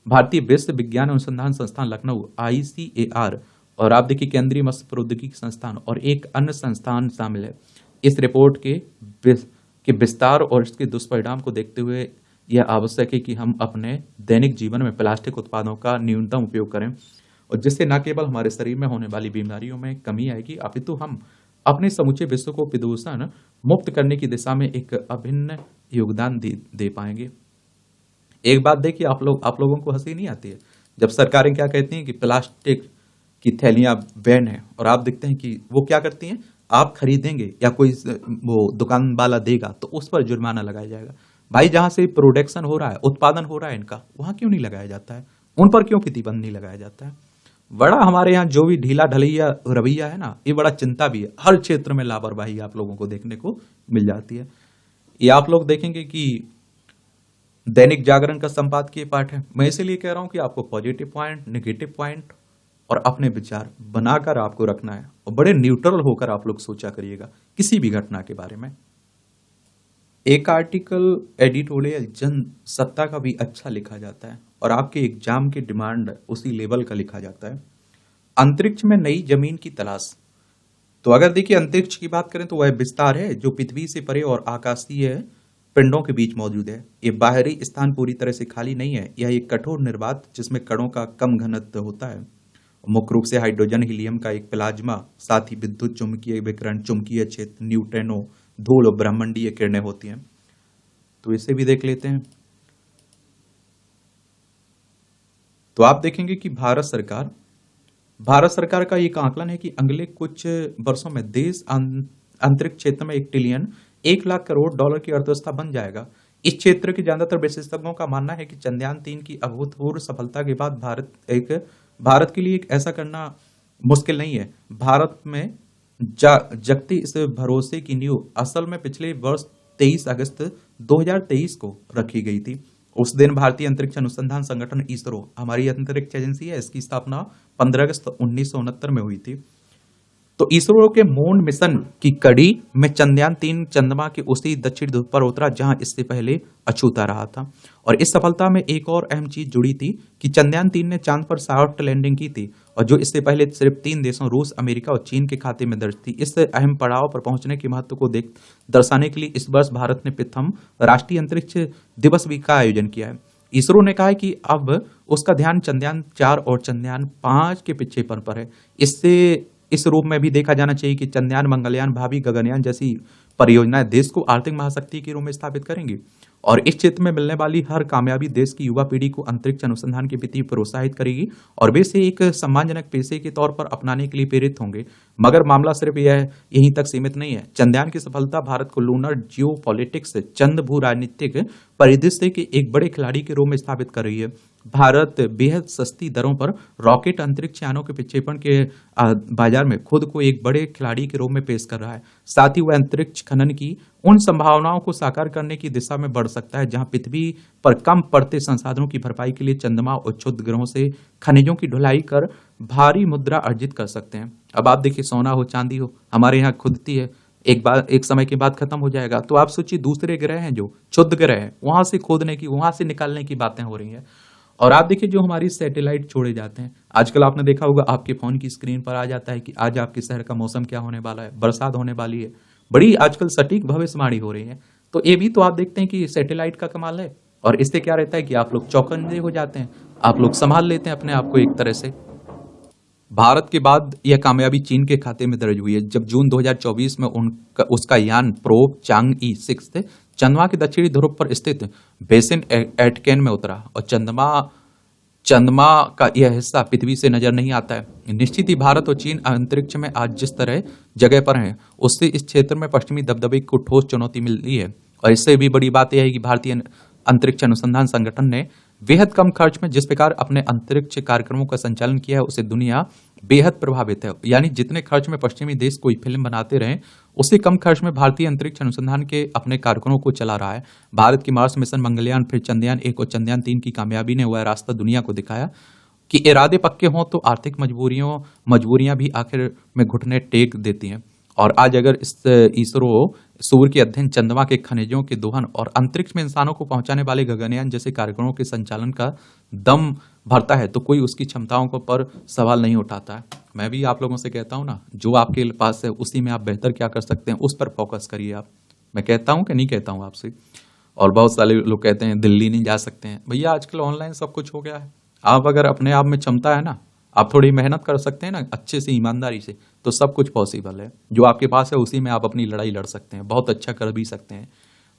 भारतीय विश्व विज्ञान अनुसंधान संस्थान लखनऊ ICAR, और आप देखिए केंद्रीय मत्स्य प्रौद्योगिकी संस्थान और एक अन्य संस्थान शामिल है। इस रिपोर्ट के विस्तार और इसके दुष्परिणाम को देखते हुए यह आवश्यक है कि हम अपने दैनिक जीवन में प्लास्टिक उत्पादों का न्यूनतम उपयोग करें, और जिससे न केवल हमारे शरीर में होने वाली बीमारियों में कमी आएगी, अपितु हम अपने समूचे विश्व को प्रदूषण मुक्त करने की दिशा में एक अभिन्न योगदान दे पाएंगे। एक बात देखिए, आप लोगों को हंसी नहीं आती है जब सरकारें क्या कहती हैं कि प्लास्टिक की थैलियां बैन है, और आप देखते हैं कि वो क्या करती हैं, आप खरीदेंगे या कोई वो दुकान वाला देगा तो उस पर जुर्माना लगाया जाएगा। भाई जहां से प्रोडक्शन हो रहा है, उत्पादन हो रहा है इनका, वहां क्यों नहीं लगाया जाता है? उन पर क्यों प्रतिबंध नहीं लगाया जाता है? बड़ा हमारे यहाँ जो भी ढीला ढलैया रवैया है ना, ये बड़ा चिंता भी है। हर क्षेत्र में लापरवाही आप लोगों को देखने को मिल जाती है। ये आप लोग देखेंगे कि दैनिक जागरण का संपादकीय पाठ है। मैं इसीलिए कह रहा हूं कि आपको पॉजिटिव पॉइंट, नेगेटिव पॉइंट और अपने विचार बनाकर आपको रखना है, और बड़े न्यूट्रल होकर आप लोग सोचा करिएगा किसी भी घटना के बारे में। एक आर्टिकल एडिटोरियल जनसत्ता का भी अच्छा लिखा जाता है, और आपके एग्जाम की डिमांड उसी लेवल का लिखा जाता है। अंतरिक्ष में नई जमीन की तलाश। तो अगर देखिए अंतरिक्ष की बात करें तो वह विस्तार है जो पृथ्वी से परे और आकाशीय पिंडों के बीच मौजूद है। ये बाहरी स्थान पूरी तरह से खाली नहीं है, यह एक कठोर निर्वात जिसमें कणों का कम घनत्व होता है। मुख्य रूप से हाइड्रोजन, हीलियम का एक प्लाज्मा, साथ ही विद्युत चुंबकीय विकिरण, चुंबकीय क्षेत्र, न्यूट्रिनो, धूल और ब्रह्मांडीय किरणें होती हैं। तो इसे भी देख लेते हैं। तो आप देखेंगे कि भारत सरकार का एक आकलन है कि अगले कुछ वर्षों में देश अंतरिक्ष क्षेत्र में 1 ट्रिलियन 1 लाख करोड़ डॉलर की अर्थव्यवस्था बन जाएगा। इस क्षेत्र के ज्यादातर विशेषज्ञों का मानना है कि चंद्रयान 3 की अभूतपूर्व सफलता के बाद भारत के लिए एक ऐसा करना मुश्किल नहीं है। भारत में जगती इस भरोसे की नींव असल में पिछले वर्ष 23 अगस्त 2023 को रखी गई थी। उस दिन भारतीय अंतरिक्ष अनुसंधान संगठन इसरो, हमारी अंतरिक्ष एजेंसी है, इसकी स्थापना 15 अगस्त 1969 में हुई थी। तो इसरो के मून मिशन की कड़ी में चंद्रयान-3 चंद्रमा के उसी दक्षिण ध्रुव पर उतरा जहां इससे पहले अछूता रहा था। और इस सफलता में एक और अहम चीज जुड़ी थी कि चंद्रयान-3 ने चांद पर सॉफ्ट लैंडिंग की थी, और जो इससे पहले सिर्फ 3 देशों रूस, अमेरिका और चीन के खाते में दर्ज थी। इस अहम पड़ाव पर पहुंचने के महत्व को दर्शाने के लिए इस वर्ष भारत ने प्रथम राष्ट्रीय अंतरिक्ष दिवस भी का आयोजन किया है। इसरो ने कहा है कि अब उसका ध्यान चंद्रयान-4 और चंद्रयान-5 के पिछेपन पर है। इससे इस रूप में भी देखा जाना चाहिए कि चंद्रयान, मंगलयान, भावी गगनयान जैसी परियोजनाएं देश को आर्थिक महाशक्ति के रूप में स्थापित करेंगी, और इस क्षेत्र में मिलने वाली हर कामयाबी देश की युवा पीढ़ी को अंतरिक्ष अनुसंधान के प्रति प्रोत्साहित करेगी और वे इसे एक सम्मानजनक पेशे के तौर पर अपनाने के लिए प्रेरित होंगे। मगर मामला सिर्फ यहीं तक सीमित नहीं है। चंद्रयान की सफलता भारत को लूनर जियो पॉलिटिक्स, चंद भू राजनीतिक परिदृश्य के एक बड़े खिलाड़ी के रूप में स्थापित कर रही है। भारत बेहद सस्ती दरों पर रॉकेट अंतरिक्ष यानों के प्रक्षेपण के बाजार में खुद को एक बड़े खिलाड़ी के रूप में पेश कर रहा है। साथ ही वह अंतरिक्ष खनन की उन संभावनाओं को साकार करने की दिशा में बढ़ सकता है जहां पृथ्वी पर कम पड़ते संसाधनों की भरपाई के लिए चंद्रमा और क्षुद्र ग्रहों से खनिजों की ढुलाई कर भारी मुद्रा अर्जित कर सकते हैं। अब आप देखिए, सोना हो चांदी हो, हमारे यहाँ खुदती है, एक समय के बाद खत्म हो जाएगा। तो आप सोचिए, दूसरे ग्रह हैं जो क्षुद्र ग्रह हैं, वहां से खोदने की, वहां से निकालने की बातें हो रही हैं। और आप देखिए, जो हमारी सैटेलाइट छोड़े जाते हैं, आजकल आपने देखा होगा आपके फोन की स्क्रीन पर आ जाता है कि आज आपके शहर का मौसम क्या होने वाला है, बरसात होने वाली है। बड़ी आजकल सटीक भविष्यवाणी हो रही है। तो ये भी तो आप देखते हैं कि सैटेलाइट का कमाल है, और इससे क्या रहता है कि आप लोग चौकन्ने हो जाते हैं, आप लोग संभाल लेते हैं अपने आप को एक तरह से। भारत के बाद यह कामयाबी चीन के खाते में दर्ज हुई है, जब जून 2024 में उसका यान प्रोब चांगई 6 चंद्रमा के दक्षिणी ध्रुव पर स्थित बेसिन एटकेन में उतरा, और चंद्रमा का यह हिस्सा पृथ्वी से नजर नहीं आता है। निश्चित ही भारत और चीन अंतरिक्ष में आज जिस तरह जगह पर हैं, उससे इस क्षेत्र में पश्चिमी दबदबे को ठोस चुनौती मिली है। और इससे भी बड़ी बात यह है कि भारतीय अंतरिक्ष अनुसंधान संगठन ने बेहद कम खर्च में जिस प्रकार अपने अंतरिक्ष कार्यक्रमों का संचालन किया है, उससे दुनिया बेहद प्रभावित है। यानी जितने खर्च में पश्चिमी देश कोई फिल्म बनाते रहे, उससे कम खर्च में भारतीय अंतरिक्ष अनुसंधान के अपने कार्यक्रमों को चला रहा है। भारत की मार्स मिशन, मंगलयान, फिर चंद्रयान-1 और चंद्रयान-3 की कामयाबी ने वह रास्ता दुनिया को दिखाया कि इरादे पक्के हों तो आर्थिक मजबूरियां भी आखिर में घुटने टेक देती हैं। और आज अगर इसरो सूर्य के अध्ययन, चंद्रमा के खनिजों के दोहन और अंतरिक्ष में इंसानों को पहुंचाने वाले गगनयान जैसे कार्यक्रमों के संचालन का दम भरता है, तो कोई उसकी क्षमताओं पर सवाल नहीं उठाता है। मैं भी आप लोगों से कहता हूं ना, जो आपके पास है उसी में आप बेहतर क्या कर सकते हैं, उस पर फोकस करिए आप। मैं कहता हूं कि नहीं कहता हूं आपसे। और बहुत सारे लोग कहते हैं दिल्ली नहीं जा सकते हैं। भैया, आजकल ऑनलाइन सब कुछ हो गया है। आप अगर अपने आप में क्षमता है ना, आप थोड़ी मेहनत कर सकते हैं ना, अच्छे से, ईमानदारी से, तो सब कुछ पॉसिबल है। जो आपके पास है उसी में आप अपनी लड़ाई लड़ सकते हैं, बहुत अच्छा कर भी सकते हैं।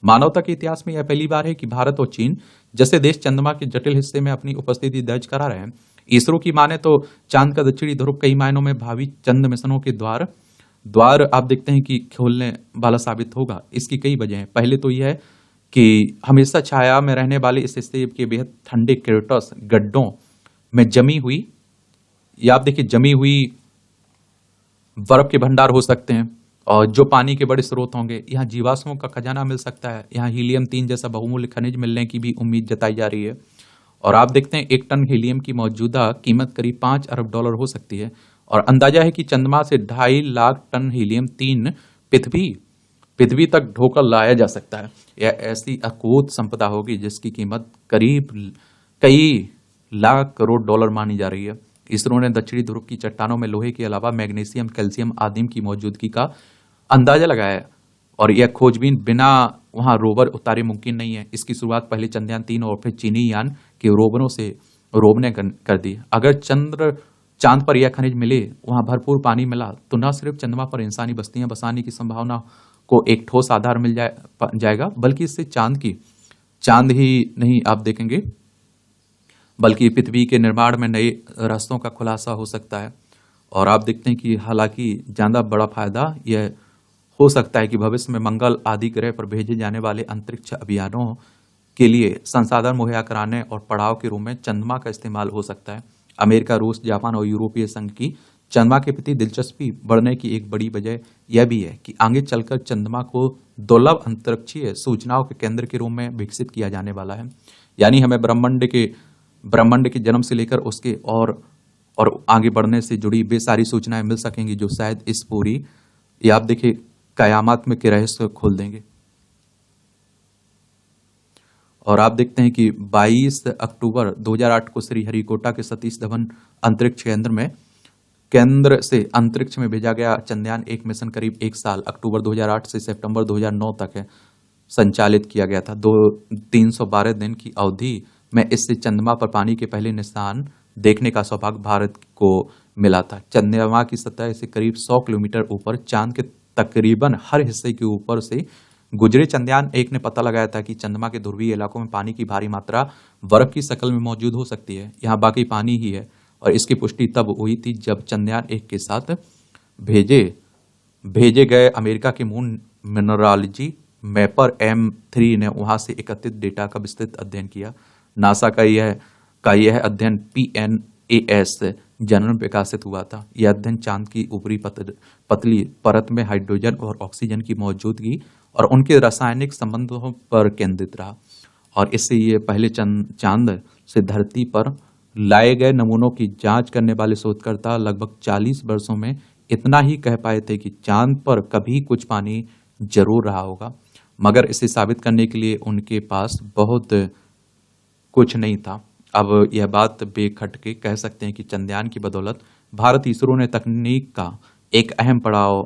मानवता के इतिहास में यह पहली बार है कि भारत और चीन जैसे देश चंद्रमा के जटिल हिस्से में अपनी उपस्थिति दर्ज करा रहे हैं। इसरो की माने तो चांद का दक्षिणी ध्रुव कई मायनों में भावी चंद्र मिशनों के द्वार आप देखते हैं कि खोलने वाला साबित होगा। इसकी कई वजह हैं। पहले तो यह है कि हमेशा छाया में रहने वाले इस हिस्से के बेहद ठंडे क्रेटर्स, गड्ढों में जमी हुई बर्फ के भंडार हो सकते हैं, और जो पानी के बड़े स्रोत होंगे। यहाँ जीवाश्मों का खजाना मिल सकता है। यहाँ हीलियम-3 जैसा बहुमूल्य खनिज मिलने की भी उम्मीद जताई जा रही है। और आप देखते हैं 1 टन हीलियम की मौजूदा कीमत करीब $5 अरब हो सकती है। और अंदाजा है कि चंद्रमा से 2.5 लाख टन हीलियम-3 पृथ्वी तक ढोकर लाया जा सकता है। यह ऐसी अकूत संपदा होगी जिसकी कीमत करीब कई लाख करोड़ डॉलर मानी जा रही है। इसरो ने दक्षिणी ध्रुव की चट्टानों में लोहे के अलावा मैग्नीशियम, कैल्शियम आदि की मौजूदगी का अंदाजा लगाया है, और यह खोजबीन बिना वहां रोवर उतारे मुमकिन नहीं है। इसकी शुरुआत पहले चंद्रयान-3 और फिर चीनी यान के रोवरों ने कर दी। अगर चांद पर यह खनिज मिले, वहां भरपूर पानी मिला, तो न सिर्फ चंद्रमा पर इंसानी बस्तियां बसाने की संभावना को एक ठोस आधार मिल जाएगा, बल्कि इससे चांद ही नहीं आप देखेंगे, बल्कि पृथ्वी के निर्माण में नए रास्तों का खुलासा हो सकता है। और आप देखते हैं कि हालांकि ज्यादा बड़ा फायदा यह हो सकता है कि भविष्य में मंगल आदि ग्रह पर भेजे जाने वाले अंतरिक्ष अभियानों के लिए संसाधन मुहैया कराने और पड़ाव के रूप में चंद्रमा का इस्तेमाल हो सकता है। अमेरिका, रूस, जापान और यूरोपीय संघ की चंद्रमा के प्रति दिलचस्पी बढ़ने की एक बड़ी वजह यह भी है कि आगे चलकर चंद्रमा को दुर्लभ अंतरिक्षीय सूचनाओं के केंद्र के रूप में विकसित किया जाने वाला है। यानी हमें ब्रह्मांड के जन्म से लेकर उसके और आगे बढ़ने से जुड़ी वे सारी सूचनाएं मिल सकेंगी जो शायद इस पूरी ये आप देखिए कयामत में के रहस्य खोल देंगे। और आप देखते हैं कि 22 अक्टूबर 2008 को श्रीहरिकोटा के सतीश धवन अंतरिक्ष केंद्र से अंतरिक्ष में भेजा गया चंद्रयान 1 मिशन करीब 1 साल अक्टूबर 2008 से सितंबर 2009 तक है संचालित किया गया था। 312 दिन की अवधि में इससे चंद्रमा पर पानी के पहले निशान देखने का सौभाग्य भारत को मिला था। चंद्रमा की सतह से करीब 100 किलोमीटर ऊपर चांद के तकरीबन हर हिस्से के ऊपर से गुजरे चंद्रयान 1 ने पता लगाया था कि चंद्रमा के ध्रुवीय इलाकों में पानी की भारी मात्रा बर्फ की शक्ल में मौजूद हो सकती है। यहाँ बाकी पानी ही है और इसकी पुष्टि तब हुई थी जब चंद्रयान 1 के साथ भेजे गए अमेरिका के मून मिनरोलॉजी मैपर M3 ने वहां से एकत्रित डेटा का विस्तृत अध्ययन किया। नासा का यह अध्ययन PNAS जर्नल में प्रकाशित हुआ था। यह अध्ययन चांद की ऊपरी पतली परत में हाइड्रोजन और ऑक्सीजन की मौजूदगी और उनके रासायनिक संबंधों पर केंद्रित रहा और इससे ये पहले चांद से धरती पर लाए गए नमूनों की जांच करने वाले शोधकर्ता लगभग 40 वर्षों में इतना ही कह पाए थे कि चांद पर कभी कुछ पानी जरूर रहा होगा, मगर इसे साबित करने के लिए उनके पास बहुत कुछ नहीं था। अब यह बात बेखटके कह सकते हैं कि चंद्रयान की बदौलत भारत इसरो ने तकनीक का एक अहम पड़ाव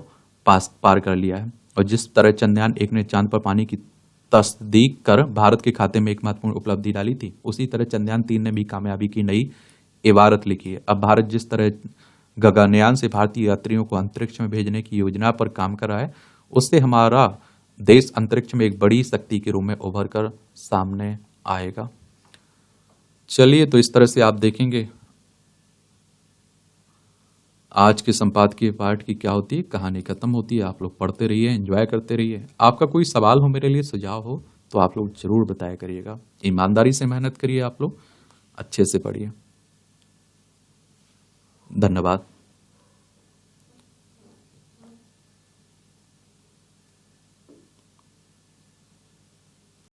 पार कर लिया है और जिस तरह चंद्रयान 1 ने चांद पर पानी की तस्दीक कर भारत के खाते में एक महत्वपूर्ण उपलब्धि डाली थी, उसी तरह चंद्रयान 3 ने भी कामयाबी की नई इबारत लिखी है। अब भारत जिस तरह गगनयान से भारतीय यात्रियों को अंतरिक्ष में भेजने की योजना पर काम कर रहा है, उससे हमारा देश अंतरिक्ष में एक बड़ी शक्ति के रूप में उभर कर सामने आएगा। चलिए, तो इस तरह से आप देखेंगे आज के संपादकीय पाठ की क्या होती है, कहानी खत्म होती है। आप लोग पढ़ते रहिए, एंजॉय करते रहिए। आपका कोई सवाल हो, मेरे लिए सुझाव हो, तो आप लोग जरूर बताया करिएगा। ईमानदारी से मेहनत करिए, आप लोग अच्छे से पढ़िए। धन्यवाद।